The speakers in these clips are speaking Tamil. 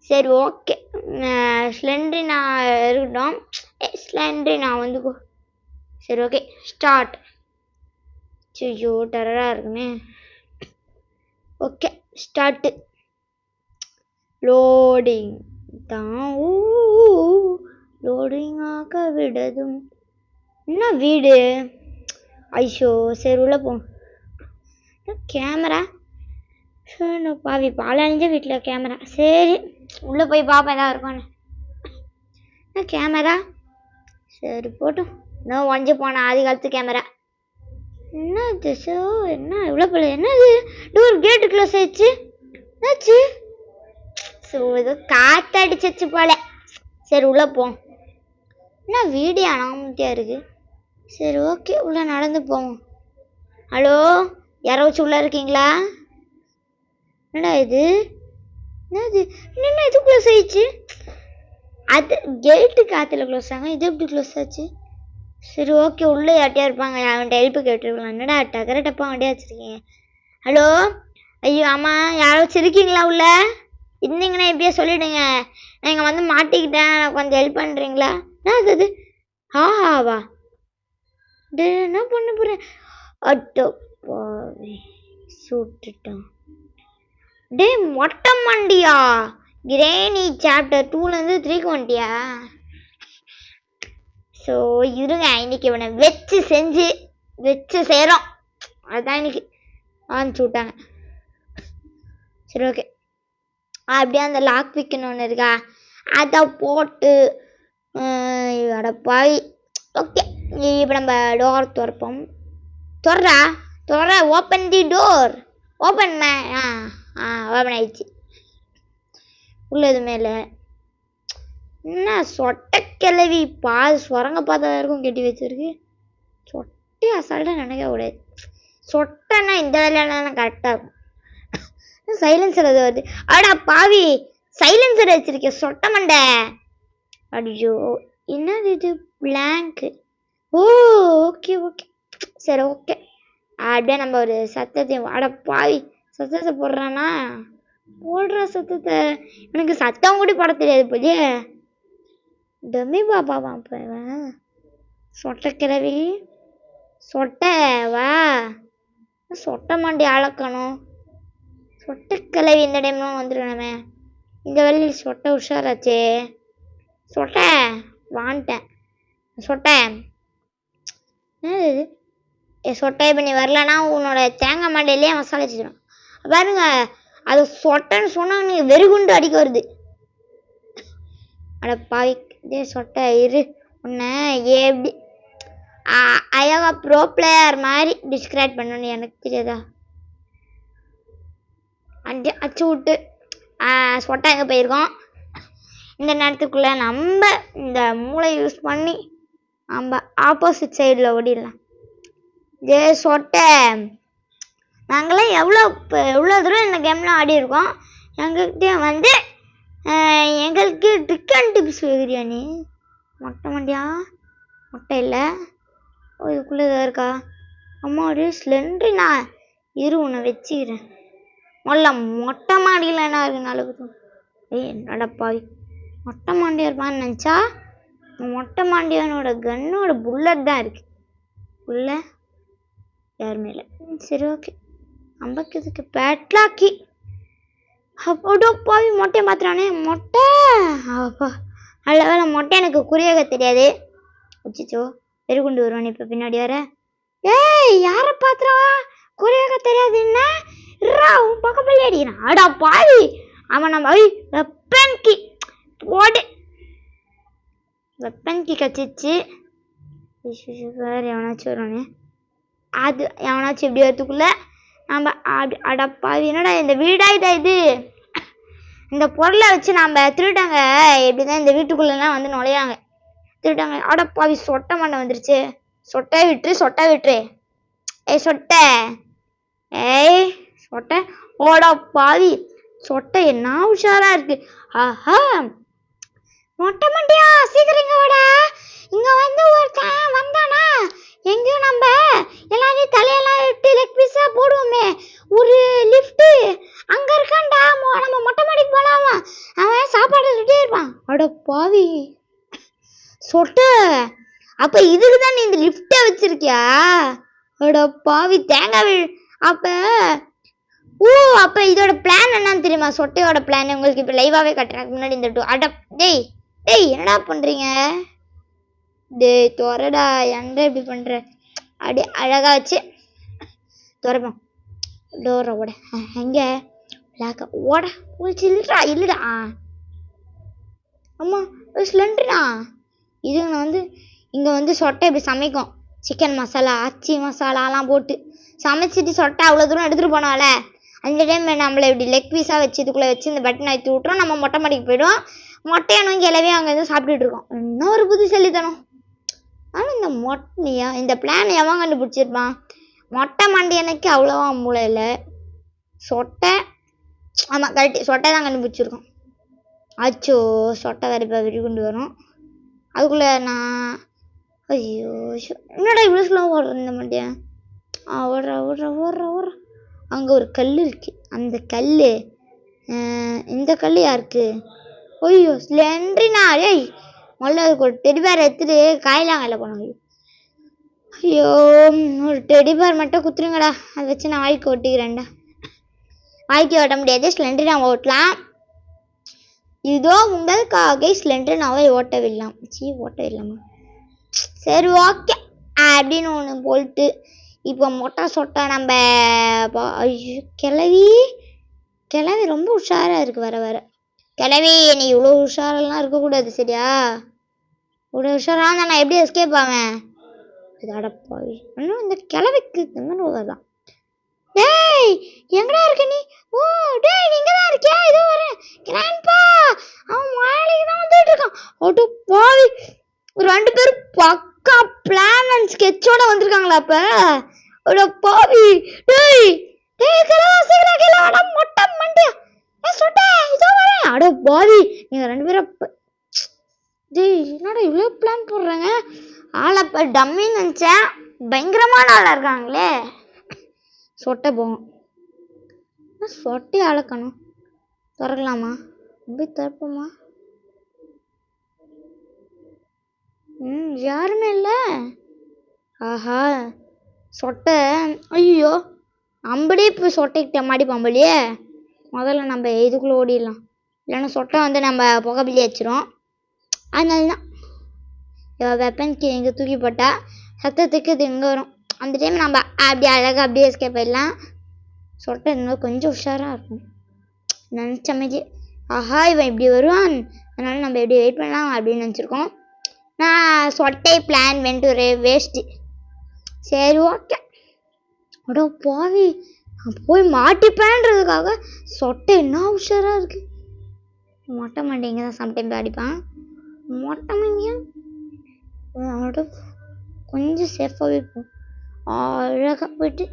சரி ஓகே. ஸ்லெண்ட்ரினா இருக்கட்டும். ஸ்லெண்ட்ரினா வந்து சரி ஓகே ஸ்டார்ட். ஐயோ டெரரா இருக்குமே. Okay start. லோடிங் தான். லோடிங் ஆக விடதும். என்ன வீடு? ஐயோ சரி உள்ள போ. கேமரா பாவி பாலஞ்ச வீட்டில் கேமரா. சரி உள்ளே போய் பார்ப்பேன் ஏதாவது இருக்கான்னு. கேமரா சரி போட்டும். இன்னும் ஒஞ்சு போனேன் ஆதி காலத்து கேமரா. என்னது ஸோ என்ன இவ்வளோ போல? என்னது டோர் கேட்டு க்ளோஸ் ஆயிடுச்சு. என்னாச்சு? ஸோ ஏதோ காற்றடிச்சிச்சு போல. சரி உள்ளே போ. என்ன வீடியோ அனாமத்தியாக இருக்குது. சரி ஓகே உள்ளே நடந்து போவோம். ஹலோ யாராச்சும் உள்ளே இருக்கீங்களா? என்னடா இது? என்னது என்ன இது க்ளோஸ் ஆயிடுச்சு? அது கேட்டு காற்றுல க்ளோஸ் ஆகும். இது எப்படி க்ளோஸ் ஆச்சு? சரி ஓகே உள்ளே யார்ட்டியா இருப்பாங்க. அவன்கிட்ட ஹெல்ப்பு கேட்டுருக்கலாம். என்னடா டக்கர டப்பா வண்டியா வச்சுருக்கீங்க. ஹலோ ஐயோ ஆமாம் யாராச்சும் இருக்கீங்களா உள்ள? இருந்தீங்கன்னா எப்படியா சொல்லிவிடுங்க. நான் இங்கே வந்து மாட்டிக்கிட்டேன். கொஞ்சம் ஹெல்ப் பண்ணுறீங்களா? என்ன அது? ஆஹாவா டே என்ன பண்ண போகிறேன்? அட்டோ சுட்டுட்டான். டே மொட்டை மண்டியா கிரேனி சாப்டர் 2லேருந்து 3க்கு வந்துட்டியா? ஸோ இருங்க இன்னைக்கு இவனை வச்சு செய்கிறோம். அதுதான் இன்னைக்கு ஆரம்பிச்சு விட்டாங்க. சரி ஓகே அப்படியே அந்த லாக் பிக்குன்னு ஒன்று இருக்கா அதை போட்டு அடப்பாய். ஓகே இப்போ நம்ம டோர் திறப்போம். துற open the door. Open open ஆயிடுச்சு. உள்ளது மேலே என்ன சொட்டை கிளவி சுரங்க பார்த்தா இருக்கும் கட்டி வச்சிருக்கு. சொட்டை அசால்ட்டாக நினைக்க கூடாது. சொட்டைன்னா இந்த வேலையெல்லாம் கரெக்டாக இருக்கும். சைலன்சர் அது வருது. அடா பாவி சைலன்சர் வச்சிருக்கேன் சொட்டை மண்டை. அடியோ என்னது இது பிளாங்க். ஓ ஓகே ஓகே சரி ஓகே அப்படியே நம்ம ஒரு சத்தத்தையும் அட பாவி சத்தத்தை போடுறானா போடுற சத்தத்தை. எனக்கு சத்தம் கூட போட தெரியாது போலியே. டம்மி பாப்பாவா போவேன். சொட்டை கிளவி சொட்டை வா சொட்டை மாண்டி அளக்கணும். சொட்டை கிளவி இந்த டைம்லாம் வந்துடுவேனே. இந்த வழியில் சொட்டை உஷாராச்சே. சொட்டை வான்ட்டேன். சொட்டை என்னது சொட்டை இப்போ நீ வரலன்னா உன்னோட தேங்காய் மாண்டையிலேயே மசாலா வச்சுக்கிறோம் பாருங்க. அது சொட்டைன்னு சொன்னால் நீங்கள் வெறுகுண்டு அடிக்க வருது. அட பாவி இதே சொட்டை இரு உன்னை எப்படி அழகா ப்ரோ பிளேயர் மாதிரி டிஸ்கிரைப் பண்ணணும்னு எனக்கு தெரியாதா? அச்சு விட்டு சொட்டை எங்கே போயிருக்கோம். இந்த நேரத்துக்குள்ளே நம்ம இந்த மூளை யூஸ் பண்ணி நம்ம ஆப்போசிட் சைடில் ஓடிடலாம். இதே சொட்டை நாங்களாம் எவ்வளோ தூரம் இந்த கேம்லாம் ஆடி இருக்கோம். எங்கள்கிட்ட வந்து எங்களுக்கு ட்ரிக் அண்ட் டிப்ஸ் வைக்கிறியா நீ? மொட்டை மண்டியா மொட்டை இல்லை இதுக்குள்ளே இதாக இருக்கா? அம்மா ஒரு ஸ்லெண்ட்ரினா இரு உன்னை வச்சுக்கிறேன். முதல்ல மொட்டை மாடியில் என்ன இருக்கு நல்லது? நடப்பாவி மொட்டை மாண்டியா இருப்பான்னு நினச்சா மொட்டை மாண்டியானோட கன்னோட புல்லட் தான் இருக்கு உள்ள யார் மேலே. சரி ஓகே நமக்கு இதுக்கு பேட்லாக்கி அப்போடோ பாவி மொட்டையை மாத்துறானே. மொட்டை அப்பா நல்ல வேலை மொட்டை எனக்கு குறியாக தெரியாது. வச்சிச்சோ பெருகுண்டு வருவானே இப்போ பின்னாடி வர. ஏய் யாரை பாத்துறா குறியாக தெரியாதுன்னா உன் பக்கத்தில் அடிக்கிறான். அடா பாவி அவன் நம்ம வெப்பன் கி போடு. வெப்பன் கி கச்சிச்சு வேறு எவனாச்சும் வருவானே. அது எவனாச்சும் எப்படி வரத்துக்குள்ள நம்ம அடப்பாவி என்னடா இந்த வீடா இதா இது? இந்த பொருளை வச்சு நம்ம திருட்டாங்க எப்படிதான் இந்த வீட்டுக்குள்ளெல்லாம் வந்து நுழையாங்க திருட்டாங்க. அடப்பாவி சொட்டை மண்டை வந்துருச்சு. சொட்டை விட்டுரு. ஏய் சொட்டை ஏய் சொட்டை ஓடா பாவி சொட்டை என்ன உஷாரா இருக்கு. ஆஹா மொட்டை மண்டியா சீக்கிரம் இங்க வாடா. இங்க வந்து ஒருத்தன் வந்தானா எங்கேயும் நம்ம எல்லாரையும் தலையெல்லாம் விட்டு லெக் பீஸா போடுவோமே ஒரு லிஃப்ட் அங்க இருக்கான்டா. நம்ம மொட்டை மாடிக்கு போலாமா? அவன் அட பாவி சொட்ட, அப்ப இதுக்கு தான் நீ இந்த லிஃப்ட வச்சிருக்கியா? அட பாவி தேங்காய் அப்ப ஓ அப்ப இதோட பிளான் என்னன்னு தெரியுமா? சொட்டையோட பிளான் உங்களுக்கு இப்ப லைவாவே கட்டுறேன். முன்னாடி இந்த அட டேய் டேய் என்னடா பண்றீங்க? டேய் துறடா, எங்க இப்படி பண்ற? அப்படியே அழகா வச்சு துறப்போம் டோரை ஓட. எங்க பிளாக்க ஓட போச்சு இல்லடா இல்லடா. ஆமா சிலிண்டர்னா இது நான் இங்கே சொட்டை இப்படி சமைக்கும். சிக்கன் மசாலா அச்சி மசாலாலாம் போட்டு சமைச்சிட்டு சொட்டை அவ்வளோ தூரம் எடுத்துகிட்டு போனால அந்த டைம் நம்மளை இப்படி லெக் பீஸாக வச்சு இதுக்குள்ளே வச்சு இந்த பட்டன் அழுத்தி விட்றோம். நம்ம மொட்டை மாடிக்கு போய்டும். மொட்டையானும் கிளவே அங்கே சாப்பிட்டுட்டு இருக்கோம். இன்னொரு புத்திசாலித்தனம். ஆனால் இந்த மொட்டையா இந்த பிளான் எவன் கண்டுபிடிச்சிருப்பான்? மொட்டை மண்டியனுக்கு அவ்வளோவா மூளை இல்லை. சொட்டை ஆமாம் கரெக்டு சொட்டை தான் கண்டுபிடிச்சிருக்கோம். அச்சோ சொட்டை வேறு இப்போ கொண்டு வரும். அதுக்குள்ளே நான் ஐயோ என்னடா இவ்வளோ ஸ்லோவாக ஓடுற இந்த மண்டியா? ஓடுற ஓடுற ஓடுற ஓடுற. அங்கே ஒரு கல் இருக்குது. அந்த கல் இந்த கல் யாருக்கு? ஐயோ ஸ்லெண்ட்ரினா. ஏய் முதல்ல அதுக்கு ஒரு டெடிபேர் எடுத்துட்டு காயிலாங்கல்ல போனாங்க. ஐயோ ஒரு டெடிபேர் மட்டும் குத்துருங்கடா, அதை வச்சு நான் வாய்க்கு ஓட்டிக்கிறேன்டா. வாய்க்கு ஓட்ட முடியாது, ஸ்லெண்ட்ரினா ஓட்டலாம். இதோ உங்களுக்காக ஸ்லெண்டர்னாவை ஓட்டவில்லாம். ஓட்டவில்லாமா? சரி ஓகே அப்படின்னு ஒன்று போல்ட்டு இப்போ மொட்டை சொட்டை நம்ம ஐயோ கிளவி கிளவி ரொம்ப உஷாராக இருக்குது. வர வர கிளவி நீ இவ்வளோ உஷாரெல்லாம் இருக்கக்கூடாது சரியா? இவ்வளோ உஷாராக இருந்தால் நான் எப்படி எஸ்கேப் ஆவேன்? இது அடப்பாவி இன்னும் இந்த கிளவிக்கு தான். டேய் எங்கடா இருக்க நீ? ஓ டேய் நீங்க தான் இருக்கியா? இதோ வரேன் கிராண்ட்பா. அவன் மாலைக்கு தான் வந்துட்டு இருக்கான். அட பாவி ரெண்டு பேரும் பக்கா பிளான் அண்ட் ஸ்கெட்சோட வந்திருக்காங்களா அப்ப? அட பாவி டேய் டேய் கலவா சீக்கிரம் கீழ வாடா மொட்டை மண்டியா. ஏய் சொட்டே இதோ வரேன். அட பாவி நீங்க ரெண்டு பேரும் டேய் என்னடா இவ்வளோ பிளான் போடுறாங்க? ஆளப்ப டம்மின்னு நினச்சேன், பயங்கரமான ஆளாக இருக்காங்களே. சொட்டை போகும். சொட்டை அளக்கணும். திறக்கலாமா? அப்படி திறப்போமா? யாருமே இல்லை. ஆஹா சொட்டை ஐயோ அம்படியே இப்போ சொட்டைக்கிட்ட மாடி பாம்பலையே. முதல்ல நம்ம இதுக்குள்ளே ஓடிடலாம், இல்லைன்னா சொட்டை நம்ம புகைப்பிள்ளி வச்சிரும். அதனால தான் வெப்பன்க்கு எங்கே தூக்கி போட்டால் சத்தத்துக்கு இது எங்கே வரும். அந்த டைம் நம்ம அப்படி அழகாக அப்படியே எஸ்கேப் ஆயிடலாம். சொட்டை இருந்தால் கொஞ்சம் உஷாராக இருக்கும். நினச்ச மாதிரி ஆஹா இவன் இப்படி வருவான், அதனால நம்ம எப்படி வெயிட் பண்ணலாம் அப்படின்னு நினச்சிருக்கோம். நான் சொட்டை பிளான் வென்ட்டு வேஸ்ட்டு. சரி ஓகே. அட பாவி நான் போய் மாட்டிப்பேன்றதுக்காக சொட்டை என்ன உஷாராக இருக்கு. மொட்டை மண்டிங்க தான் சம்டைம் அடிப்பான். மொட்டை மண்டியா கொஞ்சம் சேஃபாகவே இருக்கும். அழகாக போயிட்டு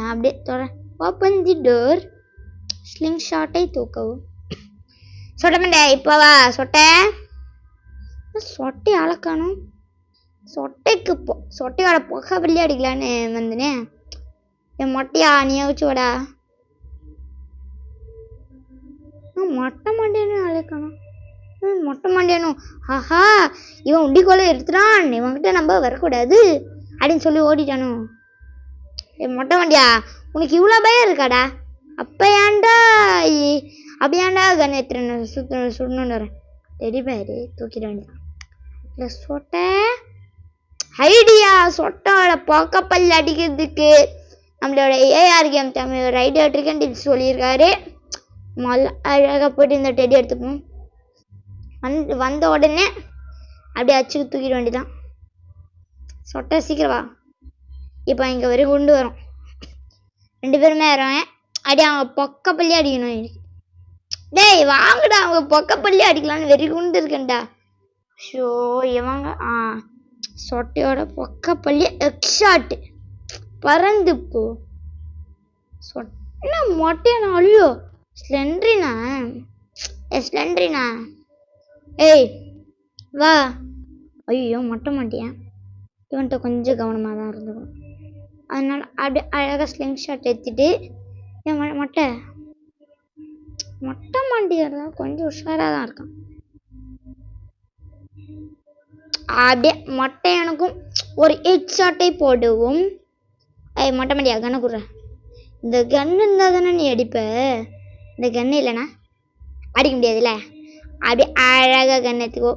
அப்படியே தொட ஓப்பன் தி டோர். ஸ்லிங் ஷாட்டை தூக்கவும். சொட்டை மண்டை இப்போ வா. சொட்டை சொட்டை அளக்கணும். சொட்டைக்கு சொட்டையோட புகை வெளியே அடிக்கலான்னு வந்தனே. என் மொட்டையா நீ வச்சு வாடா. மொட்டை மண்டியனும் அழைக்கணும். மொட்டை மண்டியனும் ஆஹா இவன் உண்டிக்கோலை எடுத்துட்டான், இவன்கிட்ட நம்ம வரக்கூடாது அப்படின்னு சொல்லி ஓடிட்டானோ. என் மொட்டை மண்டியா உனக்கு இவ்வளோ பயம் இருக்காடா? அப்போ ஏன்டா அப்படி ஏன்டா கணேத்திரன் சுடணுன்னு வரேன். டெடிபேரு தூக்கிட வேண்டியதான். இல்லை சொட்டை ஐடியா. சொட்டோட பக்கப்பல் அடிக்கிறதுக்கு நம்மளோட ஏஆர் கேம் தமிழ் ஒரு ஐடியா ட்ரிக் டிப்ஸ் சொல்லியிருக்காரு. முதல்ல அழகாக போய்ட்டு இந்த டெடி எடுத்துப்போம். வந்த உடனே அப்படியே அச்சுக்கு தூக்கிட வேண்டியதான். சொட்டை சீக்கிரம் வா. இப்போ இங்கே வரைக்கும் கொண்டு வரும். ரெண்டு பேருமே வரோம். அடி அவங்க பொக்கப்பள்ளி அடிக்கணும். டேய் வாங்கடா அவங்க பொக்கப்பள்ளி அடிக்கலான்னு வெறி குண்டு இருக்கேன்டா. ஷோ இவங்க சொட்டையோட பொக்கப்பள்ளி எக்ஸாட்டு பறந்து போ. என்ன மொட்டையா அழியோ ஸ்லெண்ட்ரினா. ஸ்லெண்ட்ரினா ஏய் வா. ஐயோ மொட்டை மாட்டியா இவன்கிட்ட கொஞ்சம் கவனமாக தான் இருந்துக்கணும். அதனால அப்படியே அழகாக ஸ்லிங் ஷாட் எடுத்துட்டு என் மொட்டை மொட்டை மாண்டியெல்லாம் கொஞ்சம் உஷாராக தான் இருக்கான். அப்படியே மொட்டை எனக்கும் ஒரு ஹெட் ஷாட்டை போடுவோம். மொட்டை மாடியா கண்ணை கொடுறேன். இந்த கன்று இருந்தால் தானே நீ அடிப்ப. இந்த கன்று இல்லைண்ணா அடிக்க முடியாதுல்ல. அப்படியே அழகாக கன்று எடுத்துக்கோ.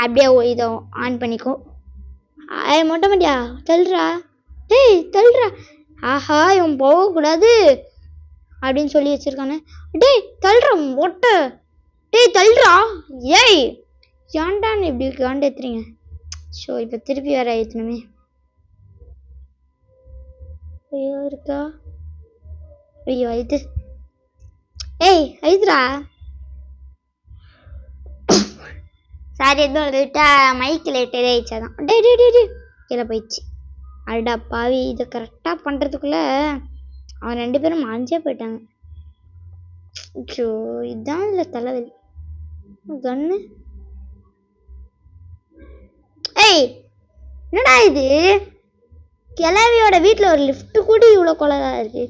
அப்படியே இதை ஆன் பண்ணிக்கோ. மொட்டை மாடியா தள்ளுறா. டேய் தள்ளுறா. ஆஹா இவன் போகக்கூடாது அப்படின்னு சொல்லி வச்சிருக்கானே. டேய் தள்ளுறா மொட்டை. டேய் தள்ளுறா. ஏய் ஏன்டான்னு இப்படி காண்டு ஏற்றுறீங்க. ஸோ இப்போ திருப்பி வேற ஏற்றணுமே. ஐயோ இருக்கா. ஐயோ இது ஐதுரா. சாரி எதுவும் விட்டா மைக்கு லேட்டே ஆயிடுச்சாதான். டே டே டே டே கீழே போயிடுச்சு. அடா பாவி இதை கரெக்டாக பண்ணுறதுக்குள்ள அவன் 2 பேரும் மாஞ்சே போயிட்டாங்க. ஸோ இதுதான் இல்லை தலைவலி. கண்ணு என்னடா இது. கிளவியோட வீட்டில் ஒரு லிஃப்ட் கூட இவ்வளோ கொலகா இருக்கு.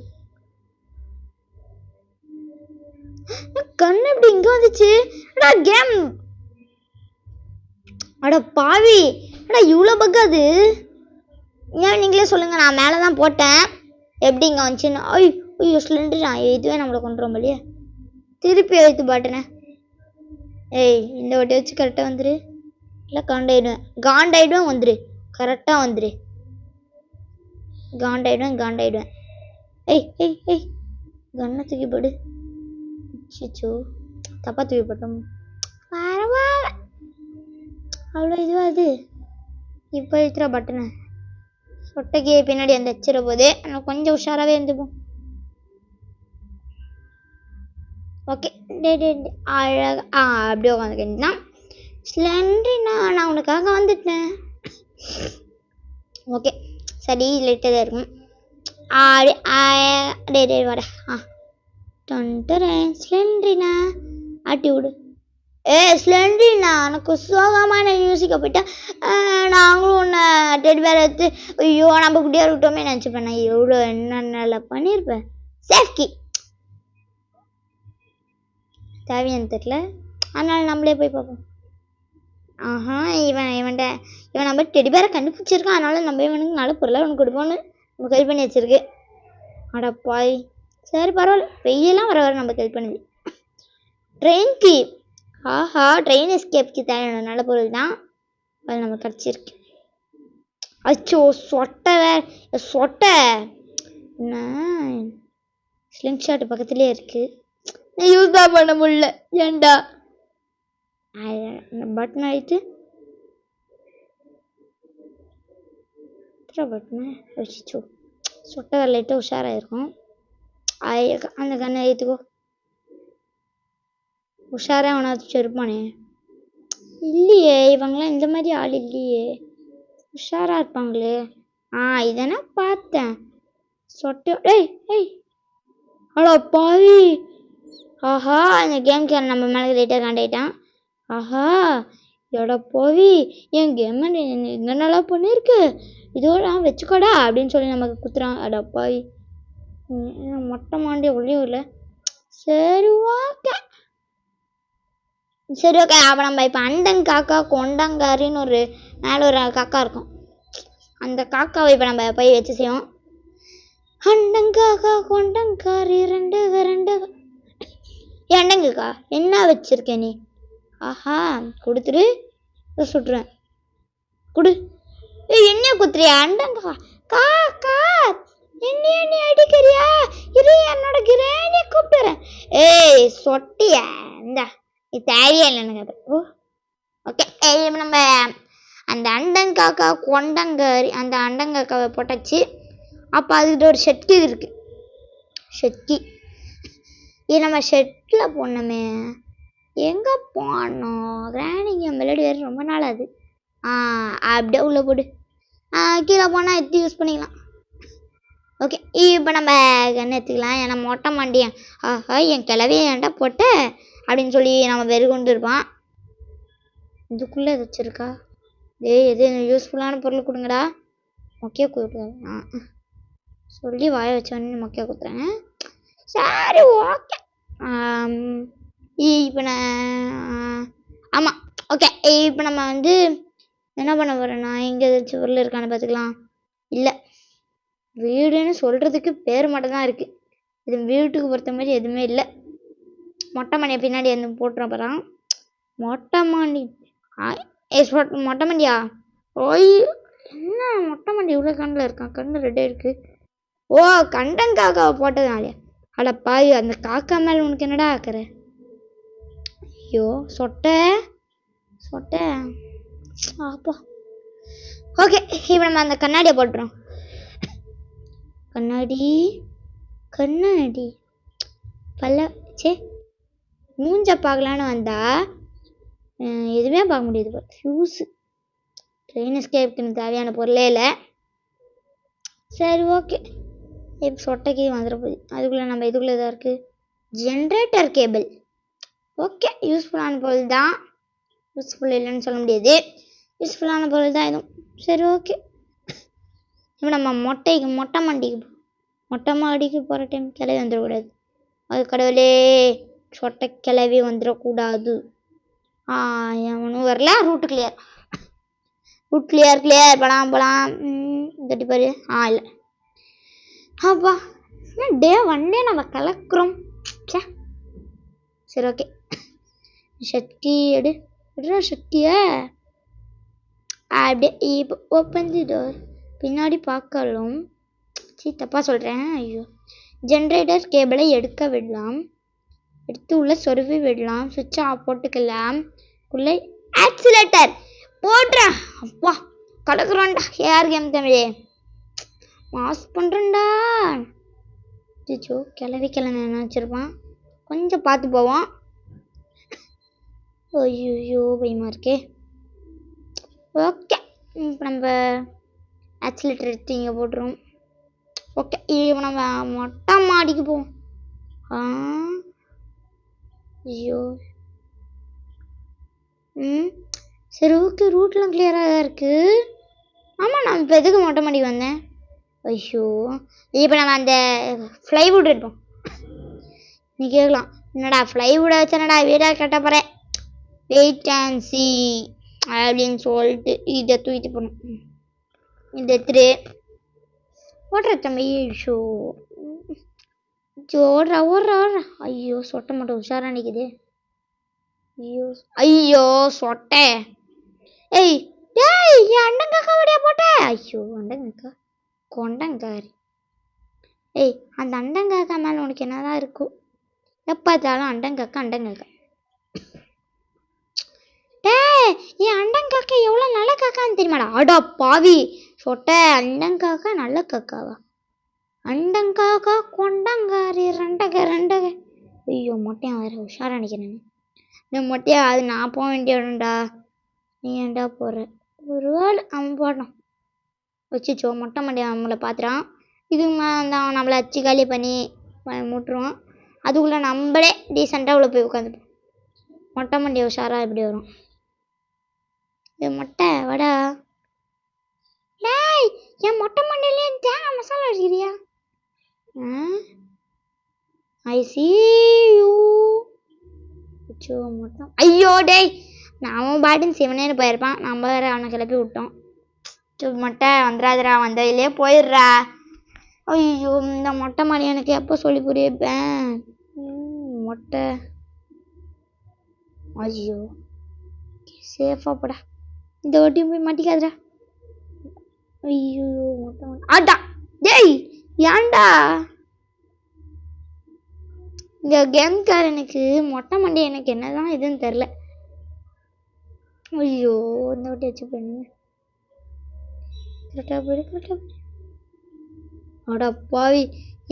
கண்ணு எப்படி இங்க வந்துச்சு. கேம். அட பாவி இவ்வளோ பக்காது. ஏன் நீங்களே சொல்லுங்க. நான் மேலே தான் போட்டேன். எப்படி இங்கே வந்துச்சுன்னு. ஐயோ சிலிண்டர் இதுவே நம்மளை கொண்டுறோம் இல்லையா. திருப்பி எழுத்து பாட்டுனே. இந்த வாட்டி வச்சு கரெக்டாக வந்துரு. இல்லை காண்டாயிடுவேன் வந்துரு. கரெக்டாக வந்துரு. காண்டாயிடுவேன். கண்ணை தூக்கி போடு. சிச்சோ தப்பா தூக்கி போட்டோம். பரவாயில்ல அவ்வளோ இதுவா அது. இப்போ இருக்கிற பட்டனை சொட்டைக்கு பின்னாடி அந்த வச்சிட போதே நான் கொஞ்சம் உஷாராகவே இருந்துப்போம். ஓகே அழகா அப்படியே உட்காந்துக்கிட்டா. ஸ்லெண்ட்ரினா நான் உனக்காக வந்துட்டேன். ஓகே சரி லைட்டாக தான் இருக்கும். டே வர ஸ்லெண்ட்ரினா ஆட்டி விடு. ஸ்லெண்ட்ரினா எனக்கு சோகமான மியூசிக்கை போயிட்டா. நாங்களும் உன்னை டெடி பேர் எடுத்து ஐயோ நம்ம குட்டியாக இருக்கட்டோமே நினச்சிப்பேன். நான் எவ்வளோ என்னென்ன பண்ணியிருப்பேன். சேஃப்கி தேவையான்னு தெரியல. அதனால நம்மளே போய் பார்ப்போம். ஆஹா இவன் நம்ம டெடி பேரை கண்டுபிடிச்சிருக்கான். அதனால நம்ம இவனுக்கு நல்ல பொருளை அவனுக்கு கொடுப்போன்னு நம்ம ஹெல்ப் பண்ணி வச்சிருக்கு. அடப்பாய் சரி பரவாயில்ல. வெயிலாம் வர நம்ம ஹெல்ப் பண்ணுது. Train key. ஆஹா ட்ரெயின் எஸ்கேப்க்கு தேவையான நல்ல பொருள் தான் அது நம்ம கிடச்சிருக்கு. அச்சோ சொட்டை என்ன ஸ்லிங் ஷாட் பக்கத்துலேயே இருக்கு. யூஸ் தான் பண்ண முடியல. ஏண்டா பட்டன் ஆயிட்டு பட்டனை வச்சுச்சோ. சொட்டை லைட்டாக உஷாராயிருக்கும். அந்த கண்ணை ஏற்றுக்கோ. உஷாராக அவனாச்சும் இருப்பானே. இல்லையே இவங்களாம் இந்த மாதிரி ஆள் இல்லையே. உஷாராக இருப்பாங்களே. இதனா பார்த்தேன். சொட்டை அவ்வளோ பாவி. ஆஹா அந்த கேம் நம்ம மேலே லைட்டாக காண்டாயிட்டான். ஆஹா எடா போவி என் கேம் எங்கே நல்லா பண்ணியிருக்கு. இதோட வச்சுக்கோடா அப்படின்னு சொல்லி நமக்கு குத்துறான். அடப்பாவி மொட்டை மாண்டி ஒளியும் இல்லை. சரி ஓகே அப்போ நம்ம இப்போ அண்டங்காக்கா கொண்டங்காரின்னு ஒரு மேலே ஒரு காக்கா இருக்கும். அந்த காக்காவை இப்போ நம்ம போய் வச்சு செய்வோம். அண்டங்காக்கா கொண்டங்காரி 2 அண்டங்குக்கா என்ன வச்சிருக்க நீ. ஆஹா கொடுத்துரு சுட்டுருவேன். கொடு. என்ன குத்துறியா. அண்டங்கா காக்கா என்ன அடிக்கிறியா. இது என்னோட கிரேணி கூப்பிட்டுறேன். சொட்டியா இந்தா இது தேவையா இல்லை எனக்கு. ஓகே நம்ம அந்த அண்டங்காக்கா கொண்டங்காரி அந்த அண்டங்காக்காவை போட்டாச்சு. அப்போ அதுக்கிட்ட ஒரு ஷெட்கி இருக்கு. ஷெட்கி இது நம்ம ஷெட்டில் போடணுமே. எங்கே போனோம். கிராணிங்க மெலடி வேறு ரொம்ப நாள் அது. அப்படியே உள்ளே போடு. கீழே போனால் எடுத்து யூஸ் பண்ணிக்கலாம். ஓகே இப்போ நம்ம கண்ணு எடுத்துக்கலாம். ஏன்னா மொட்டை மாண்டியன் ஆஹா என் கிளவியை ஏன்டா போட்ட அப்படின்னு சொல்லி நம்ம வெறு கொண்டு இருப்பான். இதுக்குள்ளே வச்சுருக்கா. எது யூஸ்ஃபுல்லான பொருள் கொடுங்கடா. மொக்கையா கொடுக்குறாங்க சொல்லி வாய வச்சோன்னு மொக்கையா கொடுத்துறாங்க. சரி ஓகே இப்போ நான் ஆமாம் ஓகே. இப்போ நம்ம வந்து என்ன பண்ண போகிறோன்னா இங்கே ஏதாச்சும் பொருள் இருக்கான்னு பார்த்துக்கலாம். இல்லை, வீடுன்னு சொல்கிறதுக்கு பேர் மட்டும்தான் இருக்குது. இது வீட்டுக்கு பொறுத்த மாதிரி எதுவுமே இல்லை. மொட்டை மாடியை பின்னாடி வந்து போட்டுற போகிறான். மொட்டை மாடி மொட்டை மாடியா? ஓய், என்ன மொட்டை மாடி இவ்வளோ கண்ணில் இருக்கான்? கண்ணு ரெட்டே இருக்குது. ஓ, கண்டன் காக்காவை போட்டதுனாலே. அட பாய், அந்த காக்கா மேலே உனக்கு என்னடா ஆக்குற? ஐயோ சொட்டை சொட்டை. அப்பா ஓகே. இப்போ நம்ம அந்த கண்ணாடியை போட்டுறோம். கண்ணாடி கண்ணாடி பல்ல சே மூஞ்ச பார்க்கலான்னு வந்தா எதுவுமே பார்க்க முடியுது. ஃபியூஸு ட்ரெயின் எஸ்கேப்புக்கு தேவையான பொருளே இல்லை. சரி ஓகே. இப்போ சொட்டைக்கு வந்துட போகுது. அதுக்குள்ளே நம்ம இதுக்குள்ளே இதாக இருக்குது ஜென்ரேட்டர் கேபிள். ஓகே, யூஸ்ஃபுல்லான பொருள் தான். யூஸ்ஃபுல் இல்லைன்னு சொல்ல முடியாது, யூஸ்ஃபுல்லான பொருள் தான் எதுவும். சரி ஓகே. இப்போ நம்ம மொட்டை மாடிக்கு போகிற டைம் கிளவி வந்துடக்கூடாது. அது கடவுளே, சொட்டை கிளவி வந்துடக்கூடாது. ஒன்றும் வரல. ரூட் கிளியர் போகலாம். தட்டி பாரு. இல்லை அப்பா, டே 1 நம்ம கலக்குறோம். சரி ஓகே. சக்தி எடுறா சக்திய. அப்படியே இப்போ ஓப்பன் தி டோர். பின்னாடி பார்க்கலாம். தப்பாக சொல்கிறேன். ஐயோ. ஜென்ரேட்டர் கேபிளை எடுக்க விடலாம். எடுத்து உள்ள சொருவி விடலாம். சுவிட்ச் ஆஃப் போட்டுக்கலாம். உள்ளே ஆக்சிலேட்டர் போடுறேன். அப்பா கலக்குறோண்டா. ஏஆர் கேம் தமிழே மாஸ் பண்ணுறேன்டா. ஜிச்சோ, கிளவி நினச்சிருப்பான். கொஞ்சம் பார்த்து போவோம். ஐயோ பயமாக இருக்கே. ஓகே, இப்போ நம்ம ஆக்சிலேட்டர் எடுத்து இங்கே போட்டுருவோம். ஓகே, இப்போ நம்ம மொட்டை மாடிக்கு போவோம். ஐயோ. சரி ஓகே, ரூட்லாம் கிளியராக தான் இருக்குது. ஆமாம், நான் இப்போ எதுக்கு மொட்டை மாடிக்கு வந்தேன்? ஐயோ. இப்போ நம்ம அந்த ஃப்ளைவுட் எடுப்போம். நீ கேட்கலாம், என்னடா ஃப்ளைவுட்டை வச்சு என்னடா வீடாக கட்ட போகிறேன்? வெயிட் அண்ட் சி அப்படின்னு சொல்லிட்டு இதை தூக்கிட்டு போகணும். இதை எடுத்துட்டு ஓடுற தம்பி. ஷோ ஓடுறா. ஐயோ, சொட்டை மட்டும் உஷாராக நிற்குது. ஐயோ சொட்டை. ஏய் என் அண்டங்காக்கா வடியா போட்ட. ஐயோ, அண்டங்காக்கா கொண்டங்காரி. ஏய், அந்த அண்டங்காக்கா மேலே உனக்கு என்னதான் இருக்கும்? எப்போத்தாலும் அண்டங்காக்கா. என் அண்டங்காக்கா எவ்வளோ நல்ல காக்கான்னு தெரியுமாடா? அடா பாவி சொட்டை. அண்டங்காக்கா நல்ல காக்காவா? அண்டங்காக்கா கொண்டங்காரி ரெண்டகை. ஐயோ, மொட்டையா வேறு உஷாராக நினைக்கிறேன். இந்த மொட்டையா அது நான் போக வேண்டியடா. நீ ஏன்டா போகிற? ஒரு வேளை அவன் போட்டான் வச்சுச்சோ. மொட்டை மாடியை நம்மளை பார்த்துறான். இதுக்கு மேலே அவன் நம்மளை அச்சு காலி பண்ணி முட்டுருவான். அதுக்குள்ளே நம்மளே டீசெண்டாக உள்ள போய் உட்காந்துப்போம். மொட்டை மாடியை உஷாராக எப்படி வரும்? இது மொட்டை வடா. டேய், என் மொட்டை மாடியிலே தேங்காய் மசாலா அடிக்கிறியா? ஐ சி யூ. மொட்டை. ஐயோ டேய், நாமும் பாட்டுன்னு சிவனேன்னு போயிருப்பான். நம்ம வேற அவனை கிளப்பி விட்டோம். மொட்டை வந்துடாதரா, வந்ததிலே போயிடுறா. ஐயோ, இந்த மொட்டை மாடி எனக்கு எப்போ சொல்லி புரியப்பேன்? மொட்டை. ஐயோ, சேஃபாக போடா. இந்த வாட்டியும் போய் மாட்டிக்காதரா. ஐயோ மொட்டை ஆட்டா. டேய் ஏன்டா இந்த கேம்காரனுக்கு மொட்டை மண்டி எனக்கு என்னதான் இதுன்னு தெரில. ஐயோ, இந்த வாட்டி வச்சு பண்ணுங்க. கரெக்டாக போயிடு. அடா பாவி,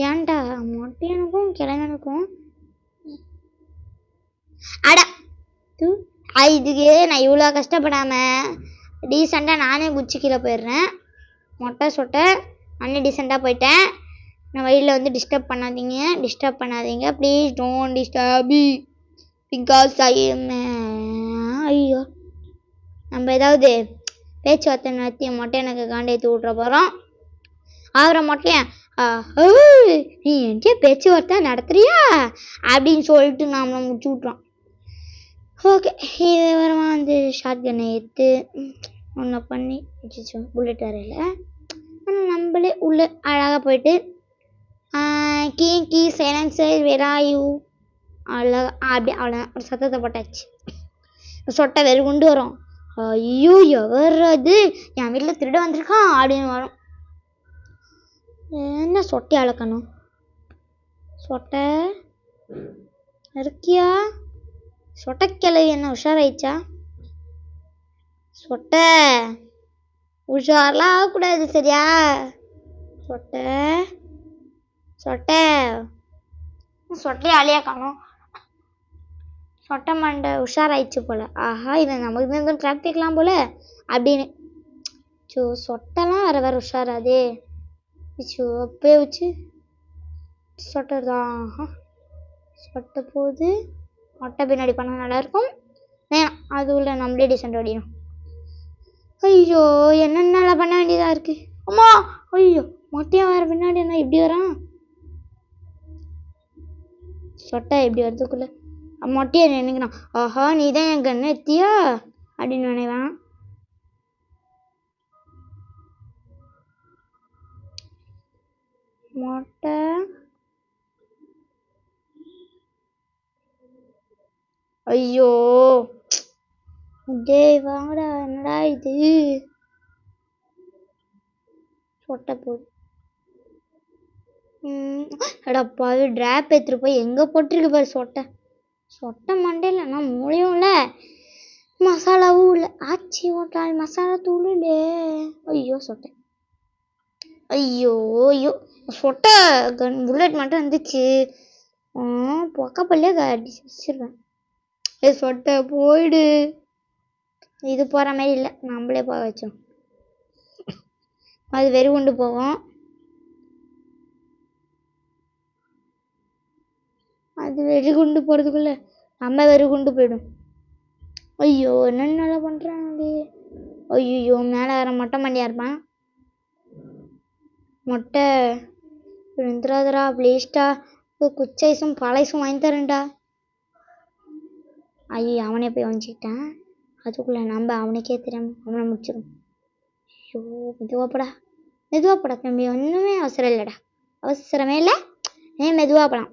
ஏன்டா மொட்டையனுக்கும் கிழங்கனுக்கும் அடா இதுக்கு நான் இவ்வளோ கஷ்டப்படாமல் டீசெண்டாக நானே குச்சி கீழே போயிடுறேன். மொட்டை சொட்டை நானே டீசெண்டாக போயிட்டேன். நான் வழியில் வந்து டிஸ்டர்ப் பண்ணாதீங்க please don't disturb me because ஐயோ, நம்ம ஏதாவது பேச்சுவார்த்தை நடத்தி மொட்டை எனக்கு காண்டேற்றி விட்ற போகிறோம். ஆகிற மொட்டையன் ஆஹோ நீ என்கிட்ட பேச்சுவார்த்தை நடத்துறியா அப்படின்னு சொல்லிட்டு நாம முடிச்சு விட்றோம். ஓகே இது வரமா வந்து ஷார்ட் கன்னை எடுத்து ஒன்றை பண்ணி வச்சுச்சோம். புல்லட் வரையில நம்மளே உள்ள அழகாக போயிட்டு கீ சைலன்சர் வெராயு அழகா அப்படி அவ்வளோதான் ஒரு சத்தத்தை போட்டாச்சு. சொட்டை வெறு கொண்டு வரும். ஐயோ எவர்றது என் வீட்டில் திருட வந்திருக்கான் அப்படின்னு வரும். என்ன சொட்டை அளக்கணும்? சொட்டை இருக்கியா? சொட்டைக்கிழவி என்ன உஷாராயிச்சா? சொட்டை உஷாரெலாம் ஆகக்கூடாது சரியா? சொட்டை சொட்டை சொட்டையை அழியா காணும். சொட்டை மண்டை உஷாராயிடுச்சு போல. ஆஹா இதை நமக்கு தான் ட்ராக் கேட்கலாம் போல அப்படின்னு. சோ சொட்டைலாம் வேற உஷாராதே. சோ அப்பயே வச்சு சொட்டை தான் சொட்டை போகுது. மொட்டை பின்னாடி பண்ணால் நல்லாயிருக்கும். வேணாம் அது உள்ள நம்மளே டிசைன் அடிக்கணும். ஐயோ என்னென்ன பண்ண வேண்டியதாக இருக்கு. அம்மா ஐயோ மொட்டையாக வேறு பின்னாடி என்ன இப்படி வரான்? சொட்டை எப்படி வரதுக்குள்ள மொட்டையை நினைக்கிறான். ஆஹா நீ தான் என் கண்ணு எத்தியா அப்படின்னு நினைவான். மொட்டை ஐயோ டேய் வாங்கடா என்னடா இது? சொட்டை போகுது. எடப்பாவி ட்ராப் எடுத்துட்டு போய் எங்கே போட்டிருக்கு பாரு சொட்டை. சொட்டை மண்டையில் நான் மூளையும் இல்லை மசாலாவும் இல்லை. ஆச்சி ஓட்டாள் மசாலா தூளுடே. ஐயோ சொட்டை ஐயோ ஐயோ சொட்டை கன் புல்லட் மட்டும் வந்துச்சு. பொக்கப்பள்ளியே அடிச்சு வச்சிருவேன். சொட்டை போயிடு. இது போகிற மாதிரி இல்லை நம்மளே போக வச்சோம். அது வெறி கொண்டு போவோம். அது வெறி கொண்டு போகிறதுக்குள்ள நம்ம வெறி கொண்டு போயிடும். ஐயோ என்னென்ன நல்லா பண்ணுறாங்க. ஐயோ மேலே வேற மொட்டை மண்டியாக இருப்பான். மொட்டை விழுந்துராதரா ப்ளீஸ்டா. குச்சைஸும் பழைசும் வாங்கி தரேன்டா. ஐயோ அவனே போய் வாங்கிக்கிட்டான். அதுக்குள்ளே நம்ம அவனுக்கே தெரியாமல் அவனை முடிச்சிடும். ஐயோ மெதுவாப்படா தம்பி ஒன்றுமே அவசரம் இல்லைடா. அவசரமே இல்லை மெதுவாக போகலாம்.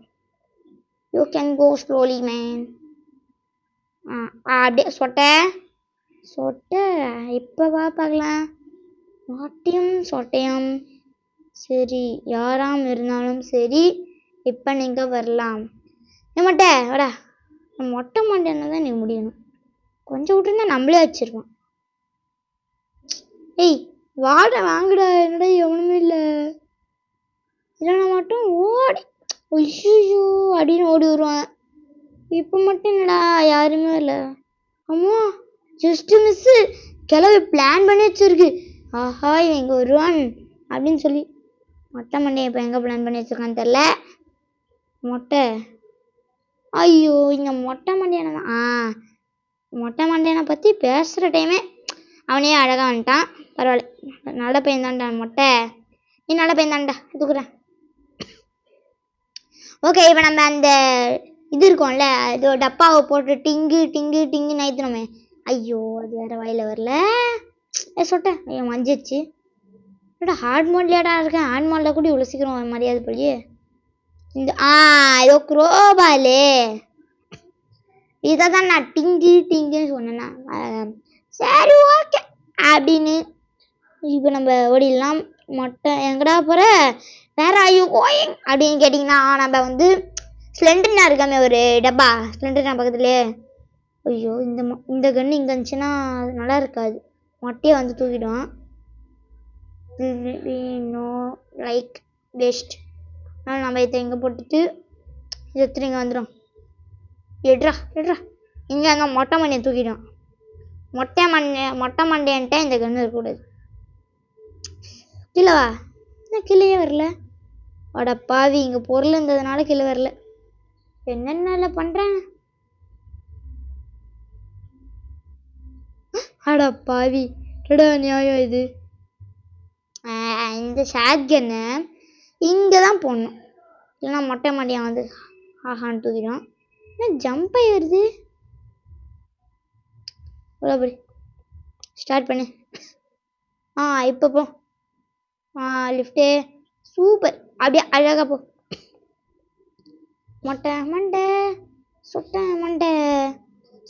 You can go slowly man. அப்படியே சொட்டை இப்போ பார்க்கலாம். மாட்டியும் சொட்டையும் சரி யாராம் இருந்தாலும் சரி இப்போ நீங்கள் வரலாம். மொட்டை வாடா. மொட்டை மண்டைன்னு தான் நீ முடியணும். கொஞ்சம் விட்டுருந்தா நம்மளே வச்சிருவான். ஏய் வாடா வாங்கடா என்னடா எவனுமே இல்லை. இல்லைனா மட்டும் ஓடி ஐயோ அப்படின்னு ஓடி வருவான். இப்போ மட்டும் என்னடா யாருமே இல்லை. அம்மா ஜஸ்ட் மிஸ்ஸு கிளவி பிளான் பண்ணி வச்சிருக்கு. ஆஹா இவன் இங்கே வருவான் அப்படின்னு சொல்லி. மொட்டை மண்டையை இப்போ எங்கே பிளான் பண்ணி வச்சிருக்கான்னு தெரில. மொட்டை ஐயோ இங்கே மொட்டை மண்டையனை தான் மொட்டை மண்டையனை பற்றி பேசுகிற டைமே அவனே அழகாக வந்துட்டான். பரவாயில்ல நல்ல பையன் தான்டா மொட்டை. நீ நல்ல பையன் தான்டா எடுத்துக்கிறேன். ஓகே இப்போ நம்ம அந்த இது இருக்கும்ல அது டப்பாவை போட்டு டிங்கு டிங்கு டிங்கு நைத்துனோமே. ஐயோ அது வேறு வாயில் வரல. சொட்டேன் ஐயோ மஞ்சிச்சு. ஹார்ட் மோட்லேடா இருக்கேன். ஹார்ட் மோடில் கூட இவ்வளோ சீக்கிரம் மரியாதை போலியே. இந்த ஏதோ குரோபாலே இதை தான் நான் டிங்கு டிங்குன்னு சொன்னேன்னா. சரி ஓகே அப்படின்னு இப்போ நம்ம ஓடிடலாம். மொட்டை எங்கடா போகிற வேற ஐயோ கோயிங் அப்படின்னு கேட்டிங்கன்னா நம்ம வந்து ஸ்லெண்டர்னா இருக்காமே ஒரு டப்பா ஸ்லெண்டர்னா பக்கத்துலேயே. ஐயோ இந்த கன்று இங்கே இருந்துச்சுன்னா நல்லா இருக்காது. மொட்டையை வந்து தூக்கிடுவான். No like best. அதனால் நம்ம இதை இங்கே போட்டுட்டு இதை எடுத்துட்டு இங்கே வந்துடும். எட்ரா இங்கே அந்த மொட்டை மண்டையை தூக்கிடுவான். மொட்டை மண்டையன்ட்ட இந்த கன்று இருக்கக்கூடாது. கீழே வா. என்ன கீழேயே வரல? அட பாவி இங்கே பொருள் இருந்ததுனால கீழே வரல. என்னென்ன பண்ணுறேன். அட பாவி நியாயம் இது. இந்த ஷாட்கன்னு இங்கே தான் போடணும், இல்லைன்னா மொட்டை மாடியாக வந்து ஆஹான்னு தூக்கிடும். என்ன ஜம்ப் ஆகி வருது, அப்படி ஸ்டார்ட் பண்ணு. இப்போ போ. லிஃப்டே சூப்பர், அப்படியே அழகாக போ. மொட்டை மண்டை சொட்டை மண்டை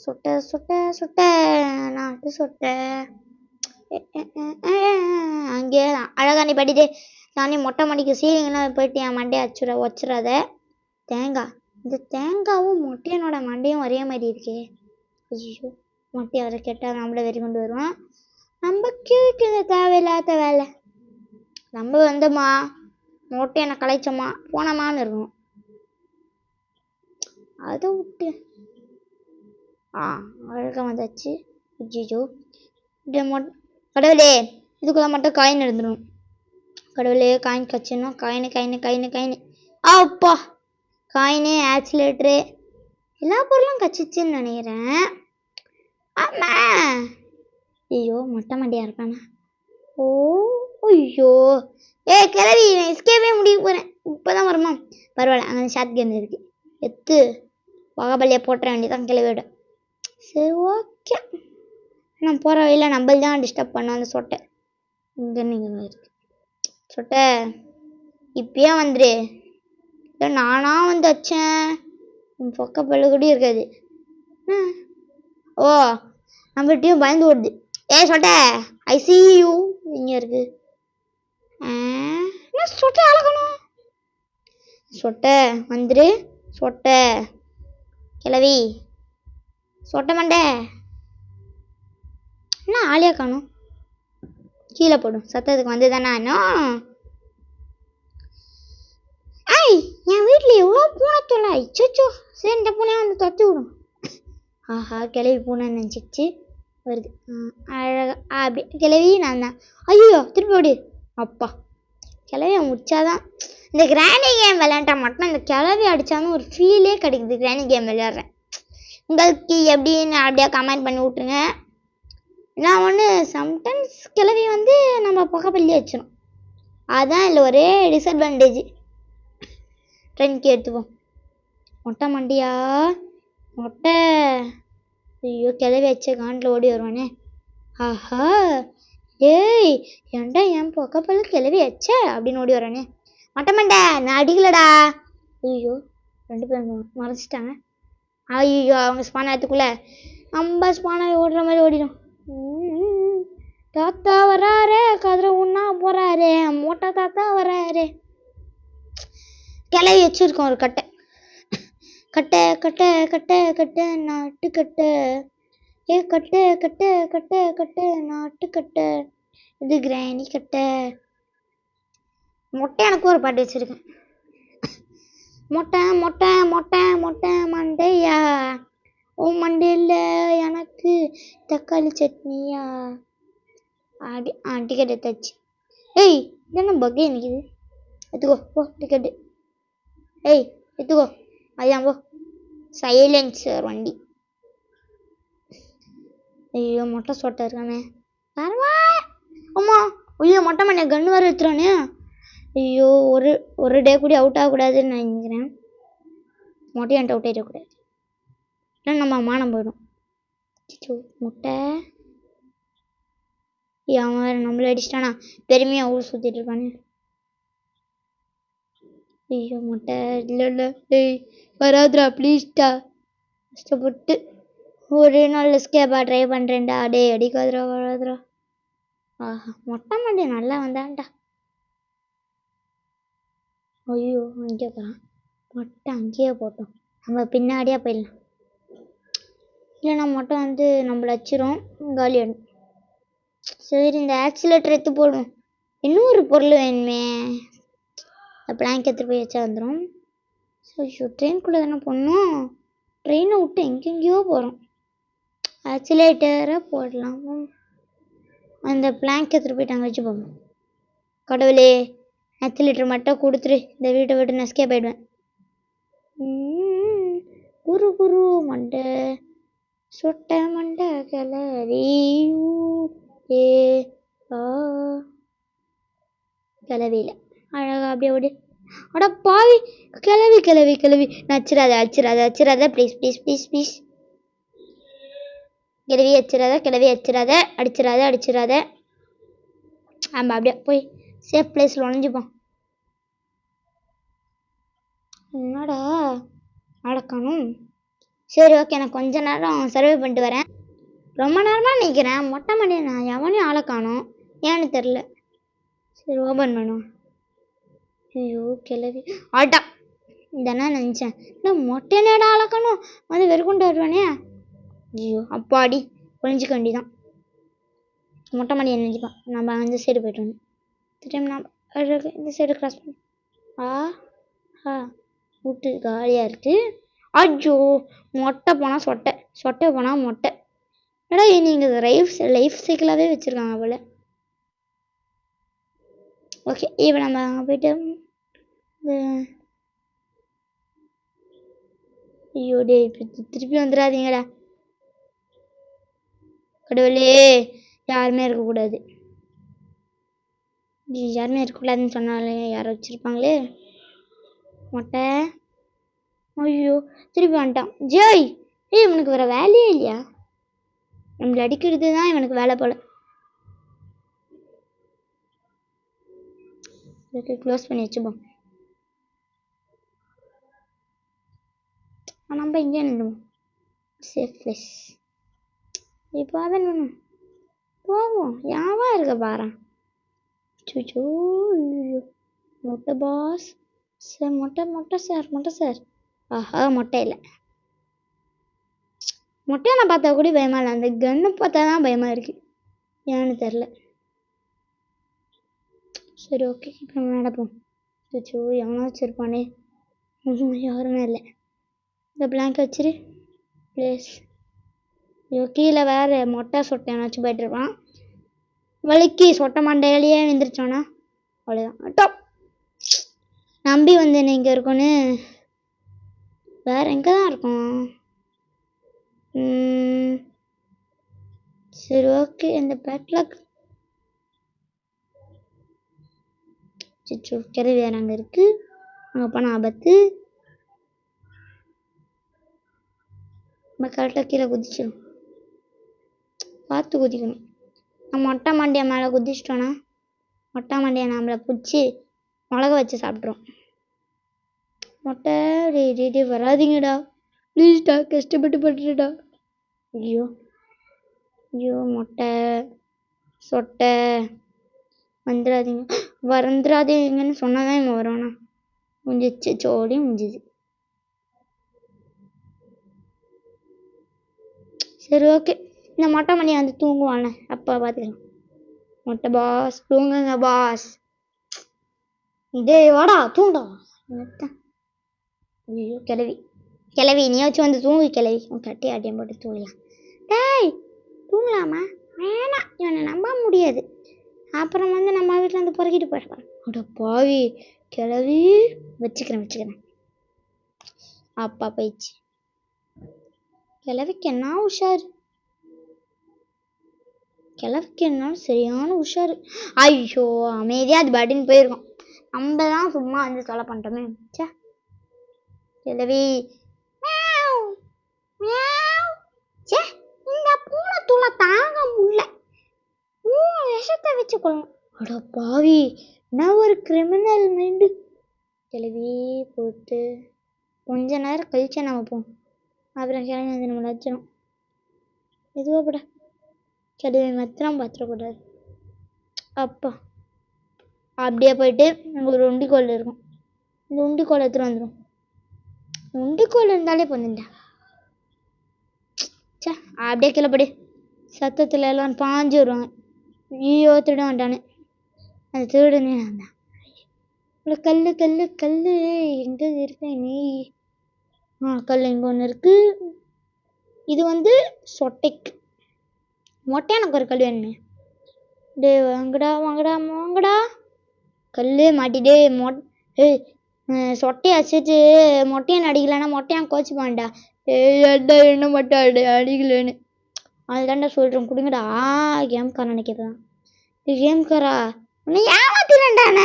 சொட்டை சொட்டை சொட்டை நாட்டு சொட்டை. அங்கே அழகா நீ படிட்டு நானே மொட்டை மாடிக்கு சீலிங்லாம் போயிட்டு என் மண்டையை வச்சுறாத. தேங்காய், இந்த தேங்காவும் மொட்டையனோட மண்டையும் ஒரே மாதிரி இருக்கே. ஐயோ, மொட்டையை வர கேட்டால் நம்மள வெறி கொண்டு வருவான். நம்ம கிழக்கு தேவையில்லாத வேலை. நம்ம வந்தோமா மொட்டையனை கலைச்சோமா போனோமான்னு இருக்கணும். அதை விட்டு அழகாக வந்தாச்சு. ஐயோ, கடவுளே, இதுக்குள்ள மட்டும் காயின் இருந்துடும். கடவுளே, காயின் கச்சிடணும். காயின் அப்பா, காயினு ஆக்சிலேட்டரு எல்லா பொருளும் கச்சிச்சுன்னு நினைக்கிறேன். ஆமா. ஐயோ, மொட்டை மாடியா இருப்பானா? ஐயோ, கிளவி, எஸ்கேவே முடிய போகிறேன். இப்போதான் வருமா? பரவாயில்ல, அங்கே ஷார்ட் கேம் இருக்கு, எத்து பகபலியை போட்டுற வேண்டியதான் கிளவியோட. சரி, ஓகே. நான் போகிற வழியில் நம்மள் தான் டிஸ்டர்ப் பண்ணோம் அந்த சொட்டை. இங்கே நீங்கள் இருக்கு சொட்டை, இப்பயே வந்துடு. இல்லை நானா வந்து வச்சேன், பக்க பல்லு கூட இருக்காது. ஓ, நம்மகிட்டையும் பயந்து ஓடுது. சொட்டை, ஐ சி யூ இங்கே இருக்கு. சொட்டை அழகணும். சொட்டை வந்துடு. சொட்டை கிளவி, சொட்டை மண்டை என்ன ஆளியா காணும்? கீழே போடும், சத்தத்துக்கு வந்து தானே. என் வீட்டில் எவ்வளோ பூனை தொல்லை. அச்சோ, சரி இந்த பூனையை வந்து தொத்தி விடும். ஆஹா, கிளவி பூனை நினச்சிச்சு வருது. அழகா அப்படி கிளவி நான் தான். ஐயோ, திருப்பி ஓடி. அப்பா, கிளவியை முடிச்சாதான். இந்த கிராண்டி கேம் விளையாண்டா மட்டும் இந்த கிளவி அடித்தாலும் ஒரு ஃபீலே கிடைக்குது. கிராண்டி கேம் விளையாடுறேன். உங்களுக்கு எப்படின்னு அப்படியே கமெண்ட் பண்ணி விட்ருங்க. நான் ஒன்று சம்டைம்ஸ் கிளவி வந்து நம்ம பக்கப்பள்ளி வச்சிடும். அதுதான் இல்லை ஒரே டிஸ்அட்வான்டேஜ். ட்ரெயின்க்கு எடுத்துப்போம். மொட்டை மண்டியா மொட்டை. ஐயோ, கிளவி வச்ச காண்டில் ஓடி வருவானே. ஆஹா, ஏய் ஏன்டா என் பக்கப்பள்ளி கிளவி வச்ச அப்படின்னு ஓடி வரானே. மொட்டை மண்டை, நான் அடிக்கலடா. ஐயோ, 2 பேரும் மறைச்சிட்டாங்க. ஐயோ, அவங்க ஸ்பான் ஆகிறதுக்குள்ள நம்ம ஸ்பானை ஓடுற மாதிரி ஓடிடும். தாத்தா வராரு, கதிரை உண்ணா போறாரு, மொட்டை தாத்தா வராரு. கிளவி வச்சிருக்கோம் ஒரு கட்டை. கட்டை கட்டை கட்டை கட்டை நாட்டு கட்டை. கட்டை கட்டை கட்டை கட்டை நாட்டு கட்டை. இது கிராணி கட்டை. மொட்டை எனக்கு ஒரு பாட்டு வச்சிருக்கேன். மொட்டை மொட்டை மொட்டை மொட்டை மண்டையா, உன் மண்டையில் எனக்கு தக்காளி சட்னியா. டிக்கெட் எடுத்தாச்சு. என்ன பக்கே நிற்கிது. எடுத்துக்கோ போ டிக்கெட்டு. எடுத்துக்கோ. அதான் போ. சைலன்சர் வண்டி. ஐயோ, மொட்டை சொட்டை இருக்கானே. அம்மா, ஐயோ, மொட்டை மண்டையை கன்று வர எடுத்துறானே. ஐயோ, ஒரு டே கூட அவுட் ஆகக்கூடாதுன்னு நான் நினைக்கிறேன். மொட்டையான்ட்டு அவுட் ஆகிடக்கூடாது, இல்லை நம்ம மானம் போயிடும். முட்டை, அவன் வேறு நம்மள அடிச்சிட்டானா பெருமையாக ஊர் சுற்றிட்டு இருப்பானே. ஐயோ, முட்டை இல்லை வராதுரா ப்ளீஸ்டா. கஷ்டப்பட்டு ஒரு நாள் எஸ்கேப்பாக ட்ரை பண்ணுறேன்டா. அடிக்காதுரா, வராதுரா. ஆஹா, மொட்டை மாடி நல்லா வந்தான்டா. ஐயோ, அங்கேயே போகிறான். மொட்டை அங்கேயே போட்டோம், நம்ம பின்னாடியே போயிடலாம். இல்லைனா மொட்டை வந்து நம்மள வச்சிரும், காலி ஆடும். சரி, இந்த ஆக்சிலேட்டர் எடுத்து போடும். இன்னொரு பொருள் வேணுமே. பிளாங்க் எடுத்துகிட்டு போய் வச்சா வந்துடும். ஐயோ, ட்ரெயின்குள்ளே தானே போடணும். ட்ரெயினை விட்டு எங்கெங்கேயோ போகிறோம். ஆக்சிலேட்டரை போடலாம். அந்த பிளாங்க் எடுத்துகிட்டு போயிட்டு அங்கே வச்சு போகணும். கடவுளே, ஆக்சிலேட்டர் மட்டும் கொடுத்துரு, இந்த வீட்டை விட்டு நெஸ்கே போயிடுவேன். குரு குரு மண்டை சொட்டை மண்டை கிளவி கிளவியில் அழகா அப்படியே ஓடி. அட பாவி, கிளவி கிளவி கிளவி, நச்சிராத அச்சிராத அச்சிராத, ப்ளீஸ் ப்ளீஸ் ப்ளீஸ் ப்ளீஸ். கிளவி அச்சிராத, கிளவி அச்சிராத, அடிச்சிராத அடிச்சிராத. நம்ம அப்படியே போய் சேஃப் பிளேஸில் ஒழிஞ்சுப்போம். என்னடா நடக்கணும்? சரி ஓகே, நான் கொஞ்ச நேரம் சர்வே பண்ணிட்டு வரேன். ரொம்ப நேரமாக நிற்கிறேன் மொட்டை மாடியை, நான் எவனையும் ஆளை காணோம், ஏன்னு தெரில. சரி ஓப்பன் பண்ணுவோம். ஐயோ கிளவி ஆட்டா, இதெல்லாம் நினச்சேன், இல்லை மொட்டை நேரம் ஆளக்கணும் வந்து வெறுக்கொண்டு வருவானே. ஐயோ அப்பாடி, ஒழிஞ்சிக்க வேண்டிதான். மொட்டை மாடியை நினைச்சிப்பான். நம்ம அந்த சைடு போய்ட்டு வந்தோம். திரும்ப நான் இந்த சைடு கிராஸ் பண்ணி. ஆ வீட்டு காலியாக இருக்குது. ஐயோ, மொட்டை போனால் சொட்டை, சொட்டை போனால் மொட்டை. ஏடா நீங்கள் லைஃப் சைக்கிளாகவே வச்சுருக்காங்க போல். ஓகே, இப்போ நம்ம அங்கே போய்ட்டு ஐயோ டே, இப்போ திருப்பி வந்துடாதீங்கடா கடவுளே. யாருமே இருக்கக்கூடாது, யாருமே இருக்கக்கூடாதுன்னு சொன்னாலே யாரை வச்சுருப்பாங்களே மொட்டை. ஐயோ திருப்பி வந்துட்டான். ஜெய், இவனுக்கு வேறு வேலையே இல்லையா? நம்மளை அடிக்கிறது தான் இவனுக்கு வேலை போல். க்ளோஸ் பண்ணி வச்சுப்போம். நம்ம இங்கே நின்றுவோம், சேஃப் பிளேஸ். இப்போ அதான் வேணும், போவோம். யாவா இருக்க பாரு. சுச்சோ, மொட்டை பாஸ் சார், மொட்டை மொட்டை சார், மொட்டை சார். ஆஹா மொட்டை இல்லை. மொட்டையை நான் பார்த்தா கூட பயமா இல்லை, அந்த கன்று பார்த்தா தான் பயமாக இருக்குது, ஏன்னு தெரில. சரி ஓகே, இப்போ நம்ம நடப்போம். சுச்சோ, எவனா வச்சுருப்பானே, யாருமே இல்லை. இந்த பிளாங்கை வச்சிரு ப்ளீஸ். ஐயோ கீழே வேறு மொட்டை சொட்டை ஏன்னாச்சும் போய்ட்டுருப்பான். வலிக்கு சொட்டை மண்டையிலேயே விழுந்துருச்சோன்னா அவ்வளோதான். டாப் நம்பி வந்து இங்கே இருக்குன்னு, வேறு எங்கே தான் இருக்கும். சரி ஓகே, இந்த பேட்லாக் சிச்சு கிளவி வேறு அங்கே இருக்குது. அங்கே போனால் ஆபத்து. நம்ம கரெக்டாக கீழே குதிச்சிடும், பார்த்து குதிக்கணும். நம்ம மொட்டை மண்டியை மேலே குதிச்சிட்டோன்னா மொட்டை மண்டியை நம்மளை பிடிச்சி மிளக வச்சு சாப்பிட்றோம். மொட்டை டே வராதிங்கடா ப்ளீஸ்டா, கஷ்டப்பட்டு பண்ணுறடா. ஐயோ ஐயோ மொட்டை சொட்டை வந்துடாதீங்க, வந்துடாதீங்கன்னு சொன்னால் தான் இவங்க வருவானா. முடிஞ்சிச்சு, சோடி முடிஞ்சிது. சரி ஓகே, இந்த மொட்டை மணியை வந்து தூங்குவானே, அப்போ பார்த்துக்கலாம். மொட்டை பாஸ் தூங்குங்க பாஸ். இதே வாடா தூண்டா. ஐயோ கிளவி கிளவி, நீயாச்சும் வந்து தூங்கு கிளவி, கட்டி ஆட்டியம் போட்டு தூங்கலாம். டேய் தூங்கலாமா? வேணாம், இவனை நம்ப முடியாது. அப்புறம் வந்து நம்ம வீட்டில் வந்து பொறுக்கிட்டு போயிடுவான். அட பாவி கிளவி, வச்சுக்கிறேன். அப்பா போயிடுச்சு. கிளவிக்கு என்ன உஷாரு, கிளவிக்கு என்ன சரியான உஷாரு. ஐயோ அமைதியாக அது பாட்டின்னு போயிருக்கோம். நம்ம தான் சும்மா வந்து தொலை பண்ணிட்டோமே. சே கிளவி, சே இந்த பூனை தூளை தாங்க முடியல, விஷத்தை வச்சுக்கொள்ளணும். அட பாவி, என்ன ஒரு கிரிமினல் மைண்டு. கிளவி போட்டு கொஞ்ச நேரம் கழிச்சா நம்ம போவோம். அப்புறம் கிளம்பி வந்து நம்மளை வச்சிடும். எதுவாக பட கிளவி மாத்திரம் பார்த்துடக்கூடாது. அப்பா அப்படியே போயிட்டு அங்கே ஒரு உண்டிக்கோல் இருக்கும், இந்த உண்டிக்கோல் எடுத்துகிட்டு வந்துடும். உண்டிக்கோல் இருந்தாலே போதுண்டா. சே அப்படியே கீழப்படி சத்தத்தில் எல்லாம் பாஞ்சு வருவாங்க. ஐயோ திருட வேண்டானு, அது திருடனே வேண்டாம். கல் கல் கல் எங்கே இருக்கேன் நீ? கல் இங்கே ஒன்று இருக்குது. இது வந்து சொட்டைக்கு. மொட்டை எனக்கு ஒரு கல் வேணுமே. டே வாங்கடா கல் மாட்டிட்டே சொட்டையை அடிச்சிட்டு மொட்டையை அடிக்கலைன்னா மொட்டையான் கோச்சிப்பான்டா. என்ன மொட்டை அடிக்கலன்னு அதுதான்டா சொல்கிறேன், கொடுங்கடா. கேம்காரன் நினைக்கிறதான். கேம்காரா உன்னை ஏமாத்தினேன்டானே.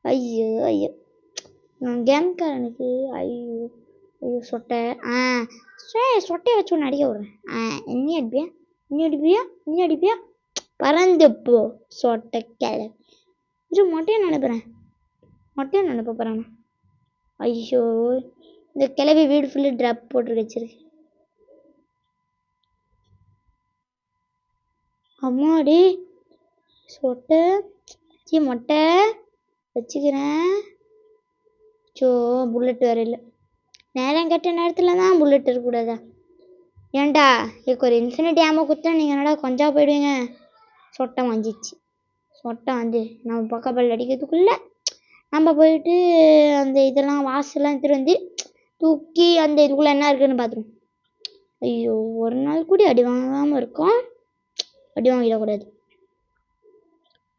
ஐயோ ஐயோ, நான் கேம்காரனுக்கு ஐயோ ஐயோ சொட்டை. சரி சொட்டையை வச்சு ஒன்று அடிக்க விட்றேன். இன்னி அடிப்பியா, இன்னி அடிப்பியா, இன்னி அடிப்பியா, பறந்துப்போ சொட்டை கிளவி. இது மொட்டையை நினைப்பறேன், மொட்டையை நினைப்ப போகிறானே. ஐயோ, இந்த கிளவி வீடு ஃபுல்லு ட்ராப் போட்டு வச்சிருக்கு. அம்மாடி சொட்டை மொட்டை வச்சுக்கிறேன். சோ புல்லட் வேற இல்லை. நேரம் கெட்ட நேரத்தில் தான் புல்லட் இருக்கக்கூடாதா? ஏன்டா இதுக்கு ஒரு இன்ஃபினிட்டி ஆமோ குத்தா நீங்கள் என்னடா கொஞ்சம் போயிடுவீங்க. சொட்டை வாங்கிச்சு. சொட்டை வந்து நம்ம பக்கப்பல் அடிக்கிறதுக்குள்ளே நம்ம போயிட்டு அந்த இதெல்லாம் வாசெல்லாம் எடுத்துகிட்டு வந்து தூக்கி அந்த இதுக்குள்ளே என்ன இருக்குதுன்னு பார்த்துருவோம். ஐயோ, ஒரு நாள் கூட அடி வாங்காமல் இருக்கோம். அடி வாங்கிடக்கூடாது.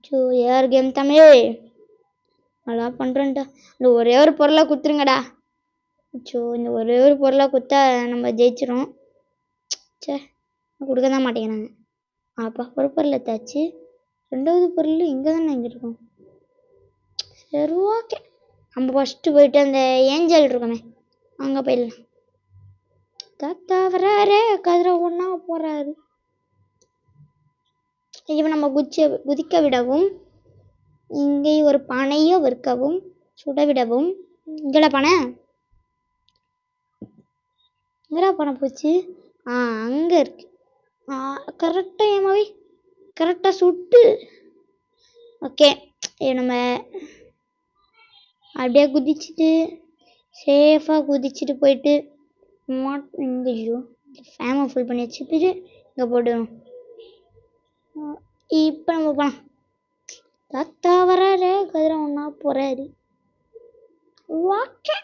ஸோ ஏர் கேம் தமிழ் நல்லா பண்ணுறேன்டா. இந்த ஒரே ஒரு பொருளை குத்துருங்கடா. ஸோ இந்த ஒரே ஒரு பொருளை குத்தா நம்ம ஜெயிச்சிரும். சே கொடுக்க தான் மாட்டேங்கிறாங்க. அப்பா ஒரு பொருள் எடுத்தாச்சு. ரெண்டாவது பொருள் இங்கே தானே இங்கே இருக்கும். சரி ஓகே, நம்ம ஃபஸ்ட்டு போயிட்டு அந்த ஏஞ்சல் இருக்கோமே அங்கே போயிடலாம். தாத்தா வராரு, கதிரை ஒன்றா போகிறாரு. இப்போ நம்ம குதிக்க விடவும், இங்கே ஒரு பானையோ விற்கவும், சுட விடவும். இங்கடா பானை, இங்கடா பானை போச்சு. அங்கே இருக்கு. கரெக்டாக ஏமாவே கரெக்டாக சுட்டு. ஓகே, நம்ம அப்படியே குதிச்சுட்டு சேஃபாக குதிச்சுட்டு போயிட்டு இங்கேயோ ஃபேமை ஃபுல் பண்ணி வச்சுட்டு இங்கே போட்டுடும். இப்போ நம்ம போகலாம். தாத்தா வராரு, கதிரை ஒன்றா போகிறாரு. ஓகே,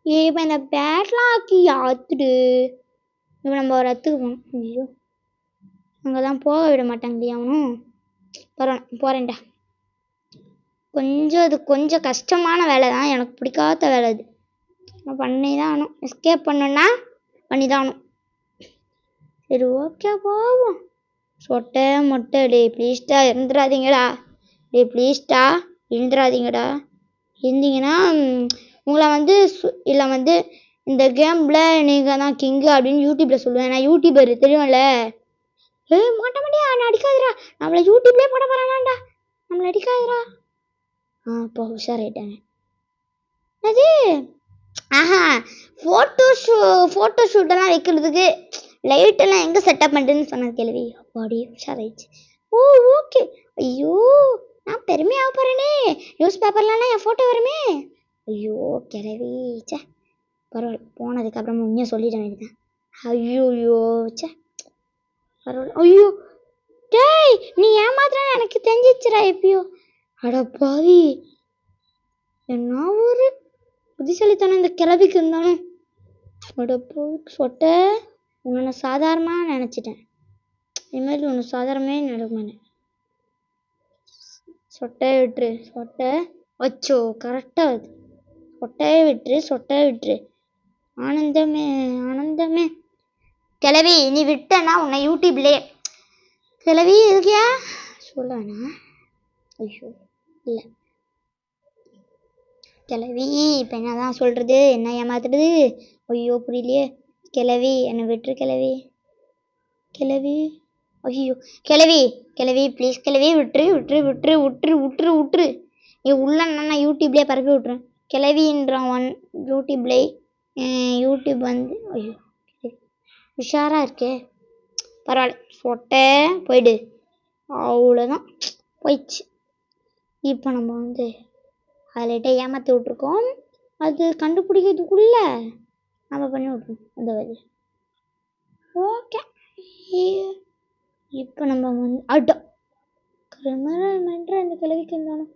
இப்போ இந்த பேட்லாம் ஆக்கி ஆத்துடு. இப்போ நம்ம ஒரு இடத்துக்கு போகணும். ஐயோ, அங்கே தான் போக விட மாட்டாங்க அவனும். பரவாயில்ல போகிறேன்டா. அது கொஞ்சம் கஷ்டமான வேலை தான், எனக்கு பிடிக்காத வேலை அது. நான் பண்ணி தான் ஆகணும். எஸ்கேப் பண்ணணுன்னா பண்ணி தான் ஆகணும். சரி ஓகே போவோம். சொட்டை மொட்டை டே ப்ளீஸ்டா இருந்துடாதீங்கடா. டே ப்ளீஸ்டா இருந்துடாதீங்கடா. இருந்தீங்கன்னா உங்களை வந்து இல்லை வந்து இந்த கேமில் நீங்கள் தான் கிங்கு அப்படின்னு யூடியூப்பில் சொல்லுவேன். நான் யூடியூபர் தெரியும்ல. மாட்ட மாட்டியா, நான் அடிக்காதுடா. நம்மளை யூடியூப்லேயே போட போகிறானாண்டா. நம்மளை அடிக்காதுடா. இப்போ உஷாராயிட்டாங்க. அது ஃபோட்டோ ஷூட்டெல்லாம் வைக்கிறதுக்கு லைட்டெல்லாம் எங்கே செட்டப் பண்ணுறதுன்னு சொன்னது கேள்வி. அப்பாடி உஷாராயிடுச்சு. ஓ ஓகே. ஐயோ, நான் பெருமையாக போகிறேனே. நியூஸ் பேப்பர்லாம் என் ஃபோட்டோ வருமே. ஐயோ கிளவி. சே பரவாயில்ல, போனதுக்கப்புறமா உண்மையாக சொல்லிட வேண்டியதான். ஐயோயோ சே பரவாயில்ல. ஐயோ டேய், நீ ஏமாத்துறேன்னு எனக்கு தெரிஞ்சிச்சுடா எப்பயோ. அடப்பாவி, என்ன ஒரு புத்திசாலித்தனம் இந்த கிளவிக்கு இருந்தாலும். அடப்போ சொட்டை, உன்னை சாதாரணமாக நினச்சிட்டேன். இனிமேல் ஒன்று சாதாரணமே நடக்குமானே. சொட்டையை விட்டுரு. சொட்டை வச்சோ கரெக்டாக அது. சொட்டையை விட்டுரு, சொட்டையை விட்டுரு. ஆனந்தமே ஆனந்தமே. கிளவி நீ விட்டனா உன்னை யூடியூப்லேயே. கிளவி இருக்கியா சொல்லண்ணா. ஐயோ இல்லை கிளவி, இப்போ என்ன தான் சொல்கிறது, என்ன ஏமாத்துறது. ஐயோ புரியலையே. கிளவி என்னை விட்டுரு கிளவி. கிளவி ஐயோ கிளவி கிளவி ப்ளீஸ் கிளவி விட்டுரு விட்டுரு விட்டுரு விட்டுரு விட்டுரு விட்டுரு. நீ உள்ள நான் யூடியூப்லேயே பரப்பி விட்றேன். கிளவின்றான் யூடியூப்லே. யூடியூப் வந்து ஐயோ உஷாராக இருக்கே. பரவாயில்ல, சொட்டை போயிடு. அவ்வளோதான் போயிடுச்சு. இப்போ நம்ம வந்து அதில் ஏமாற்றி விட்ருக்கோம். அது கண்டுபிடிக்கிறதுக்குள்ள நம்ம பண்ணி விட்ருவோம் அந்த வழி. ஓகே, இப்போ நம்ம வந்து அட்டோ கிரிமினல்மென்ற இந்த கிளவிக்கு இருந்தாலும்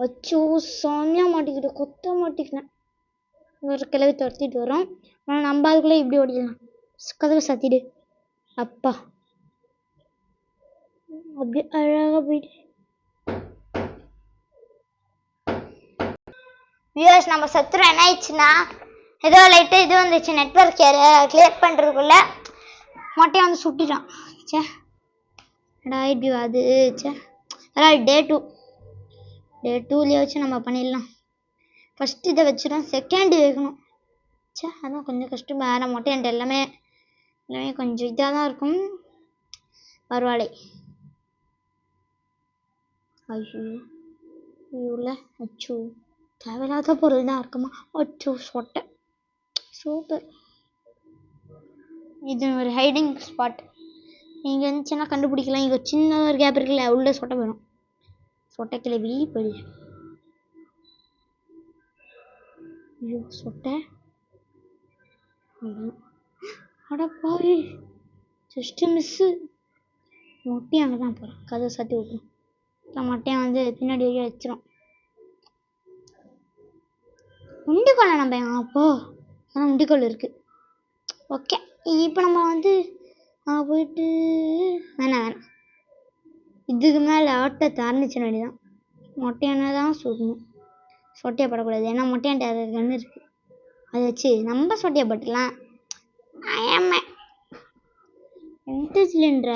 அச்சோ சாமியாக மாட்டிக்கிட்டு கொத்த மாட்டிக்கினேன். ஒரு கிளவி துரத்திட்டு வரோம். ஆனால் நம்ம அதுக்குள்ளே இப்படி ஓடிடலாம். கதவை சாத்திடு. அப்பா அப்படி அழகாக போயிட்டு. வியூவர்ஸ், நம்ம சத்துரம் என்ன ஆயிடுச்சுன்னா, ஏதோ லைட்டு இது வந்துச்சு நெட்வொர்க் கிளியர் பண்ணுறதுக்குள்ள மொட்டையை வந்து சுட்டிட்டான். சே டா இப்படி அது சே அதான் டே 2லேயே வச்சு நம்ம பண்ணிடலாம். ஃபஸ்ட்டு இதை வச்சிடும், செகண்ட் வைக்கணும். சே அதான் கொஞ்சம் கஷ்டம். வேறு மட்டும் என்கிட்ட எல்லாமே கொஞ்சம் இதாக தான் இருக்கும். பரவாயில்லை. ஐயோ இவ்வளோ அச்சோ தேவையில்லாத பொருள் தான் இருக்குமா. அச்சோ சொட்டை சூப்பர். இது ஒரு ஹைடிங் ஸ்பாட். இங்கே இருந்துச்சுன்னா கண்டுபிடிக்கலாம். இங்கே சின்ன ஒரு கேப் இருக்குல்ல, உள்ள சொட்டை போயிடும். சொட்டை கிளவி போய் ஐயோ சொட்டை அடப்பாவி ஜஸ்ட்டு மிஸ்ஸு. மொட்டையும் அங்கே தான் போகிறேன். கதை சாத்தி விட்டுரும். மொட்டையை வந்து பின்னாடி வச்சிடும். உண்டிக்கோலை நம்ம அப்போ ஆனால் உண்டிக்கோல் இருக்குது. ஓகே இப்போ நம்ம வந்து போயிட்டு வேணாம் இதுக்கு மேலே ஆட்டத்தை ஆரம்பிச்சிட வேண்டியதான். மொட்டையான தான் சொல்லணும், சொட்டையை படக்கூடாது. ஏன்னா மொட்டையான்ட்ட கன்று இருக்குது, அதை வச்சு நம்ம சொட்டையை பட்டலாம். என்டர்ன்ற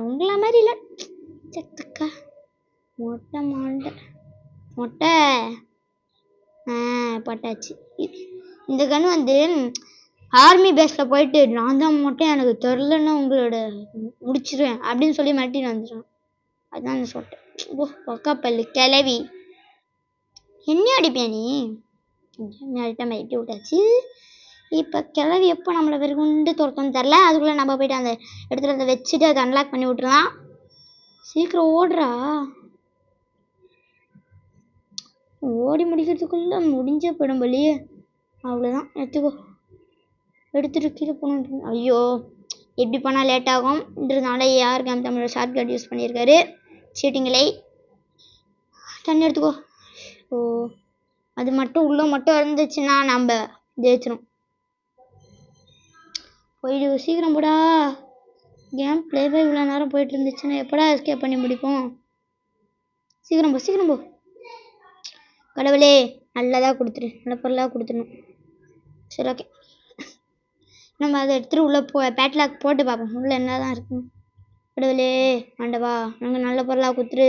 உங்களை மாதிரி இல்லை சத்துக்கா. மொட்டை மாண்டை மொட்டை பட்டாச்சு. இந்த கன்று வந்து ஆர்மி பேஸில் போயிட்டு நான் தான் மொட்டை எனக்கு தெரிலன்னா உங்களோட முடிச்சிடுவேன் அப்படின்னு சொல்லி மிரட்டிட்டு வந்துடுவேன். அதுதான் அந்த சொட்டை. ஓ பக்காப்பல்லு கிளவி என்ன அடிப்பியா நீ? மிரட்ட மிரட்டி விட்டாச்சு. இப்போ கிளவி எப்போ நம்மளை வெறுகுண்டு துரத்தோன்னு தெரில. அதுக்குள்ளே நம்ம போயிட்டு அந்த இடத்துல அதை வச்சுட்டு அதை அன்லாக் பண்ணி விட்டுருலாம். சீக்கிரம் ஓடுறா. ஓடி முடிக்கிறதுக்குள்ளே முடிஞ்சே போயிடும் வெளியே. அவ்வளோதான் எடுத்துட்டு கீழே போகணும். ஐயோ எப்படி பண்ணால் லேட் ஆகும்ன்றதுனால யாருக்கு தமிழோட ஷார்ட்கட் யூஸ் பண்ணியிருக்காரு. சீட்டிங்களை தண்ணி எடுத்துக்கோ. ஓ அது மட்டும் உள்ளே மட்டும் இருந்துச்சுன்னா நம்ம ஜெயிச்சிடும். போயிடு சீக்கிரம் போடா. கேம் பிளேவே இவ்வளோ நேரம் போயிட்டு இருந்துச்சுன்னா எப்படா எஸ்கேப் பண்ணி முடிப்போம். சீக்கிரம் போ. கடவுளே நல்லதாக கொடுத்துரு, நல்ல பொருளாக கொடுத்துடணும். சரி ஓகே நம்ம அதை எடுத்துகிட்டு உள்ளே பேட்லாக் போட்டு பார்ப்போம் உள்ளே என்ன தான் இருக்கும். கடவுளே ஆண்டவா நாங்கள் நல்ல பொருளாக கொடுத்துரு.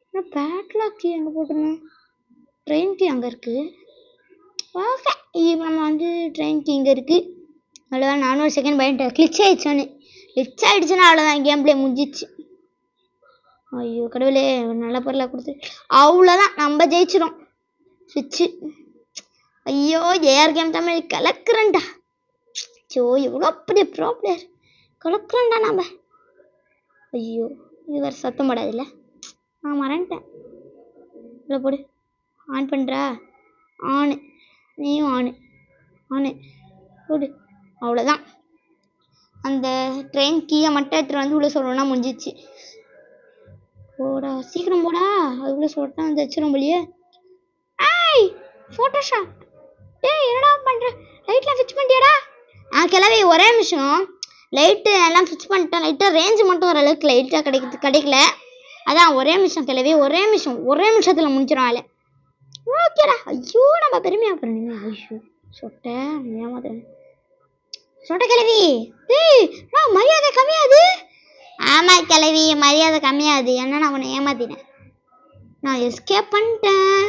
ஆனால் பேட்லாக் கீ எங்கே போட்டுருந்தோம்? ட்ரெயின் கீ அங்கே இருக்குது. ஓகே இப்போ நம்ம வந்து ட்ரெயின் கீ இங்கே இருக்குது. அவ்வளோவா நானும் ஒரு செகண்ட் பயன்ட்டேன். கிளிச் ஆகிடுச்சுன்னா அவ்வளோதான் கேம் பிளே முடிஞ்சிச்சு. ஐயோ கடவுளே ஒரு நல்ல பொருளாக கொடுத்து அவ்வளோதான் நம்ம ஜெயிச்சிடும். ஸ்விட்சு ஐயோ ஏஆர் கேம் தமிழ் கலக்குறேன்டா. ஐயோ எவ்வளோ அப்படியே ப்ரோ பிளேயர் கலக்குறேன்டா நம்ம. ஐயோ இது வேறு சத்தம் போடாதுல்ல. நான் மறந்துட்டேன். இல்லை போடு ஆன் பண்ணுறா. ஆனு நீயும் ஆனு போடு. அவ்வளோதான் அந்த ட்ரெயின் கீயை மட்டும் எடுத்துகிட்டு வந்து உள்ளே சொல்லணும்னா முடிஞ்சிச்சு. போடா சீக்கிரம் போடா. அதுக்குள்ளே சொல்லிட்டா வந்து வச்சிடும் போலியே. ஏய் ஃபோட்டோஷாப் டேய் என்னடா பண்ணுற? லைட்லாம் ஃபிக்ஸ் பண்ணிட்டியாடா? கிளவி ஒரே நிமிஷம். லைட்டு எல்லாம் ஃபிக்ஸ் பண்ணிட்டேன். லைட்டாக ரேஞ்சு மட்டும் ஓரளவுக்கு லைட்டாக கிடைக்கல. அதான் ஒரே நிமிஷம் கிளவி ஒரே நிமிஷத்தில் முடிச்சிடும் வேலை. ஓகேடா. ஐயோ நம்ம பெருமையாக பண்ணுங்க. ஐயோ சொட்டை ஏமாத்துறேன். சொட்டை கிளவி டேய் நான் மரியாதை கம்மியாது. ஆமாம் கிளவி மரியாதை கம்மியாது. ஏன்னா நான் உன்னை ஏமாத்தினேன். நான் எஸ்கேப் பண்ணிட்டேன்.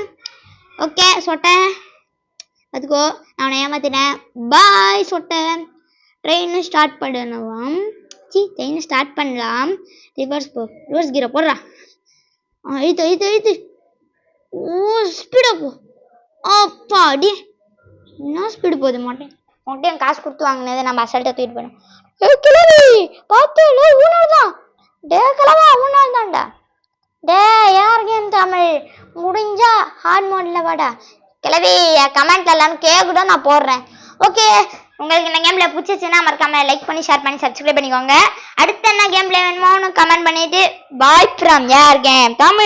ஓகே சொட்டை அதுக்கோ நான் உன்னை ஏமாத்தினேன். பாய் சொட்டை. ட்ரெயின் ஸ்டார்ட் பண்ணலாம். ட்ரெயின் ஸ்டார்ட் பண்ணலாம். ரிவர்ஸ் கீரை போடுறா. இழுத்து ஓ ஸ்பீடாக போ. அப்பா அடி என்ன ஸ்பீடு போகுது. மொட்டையும் காசு கொடுத்து வாங்கினதை நம்ம அசால்ட்டாக தூக்கிட்டு போனோம். பார்த்து ஊனால்தான் டே கிளவா ஊனால் தான்டா. டே யார் கேம் தமிழ் முடிஞ்சா ஹார்ட் மோடில் வாடா. கிளவி கமெண்ட்ல எல்லாரும் கேட்கக்கூட நான் போடுறேன். ஓகே உங்களுக்கு இந்த கேம் பிளே பிடிச்சிச்சுன்னா மறக்காம லைக் பண்ணி ஷேர் பண்ணி சப்ஸ்கிரைப் பண்ணிக்கோங்க. அடுத்து என்ன கேம் பிளே வேணுமோன்னு கமெண்ட் பண்ணிட்டு பாய் ஃப்ரம் யார் கேம் தமிழ்.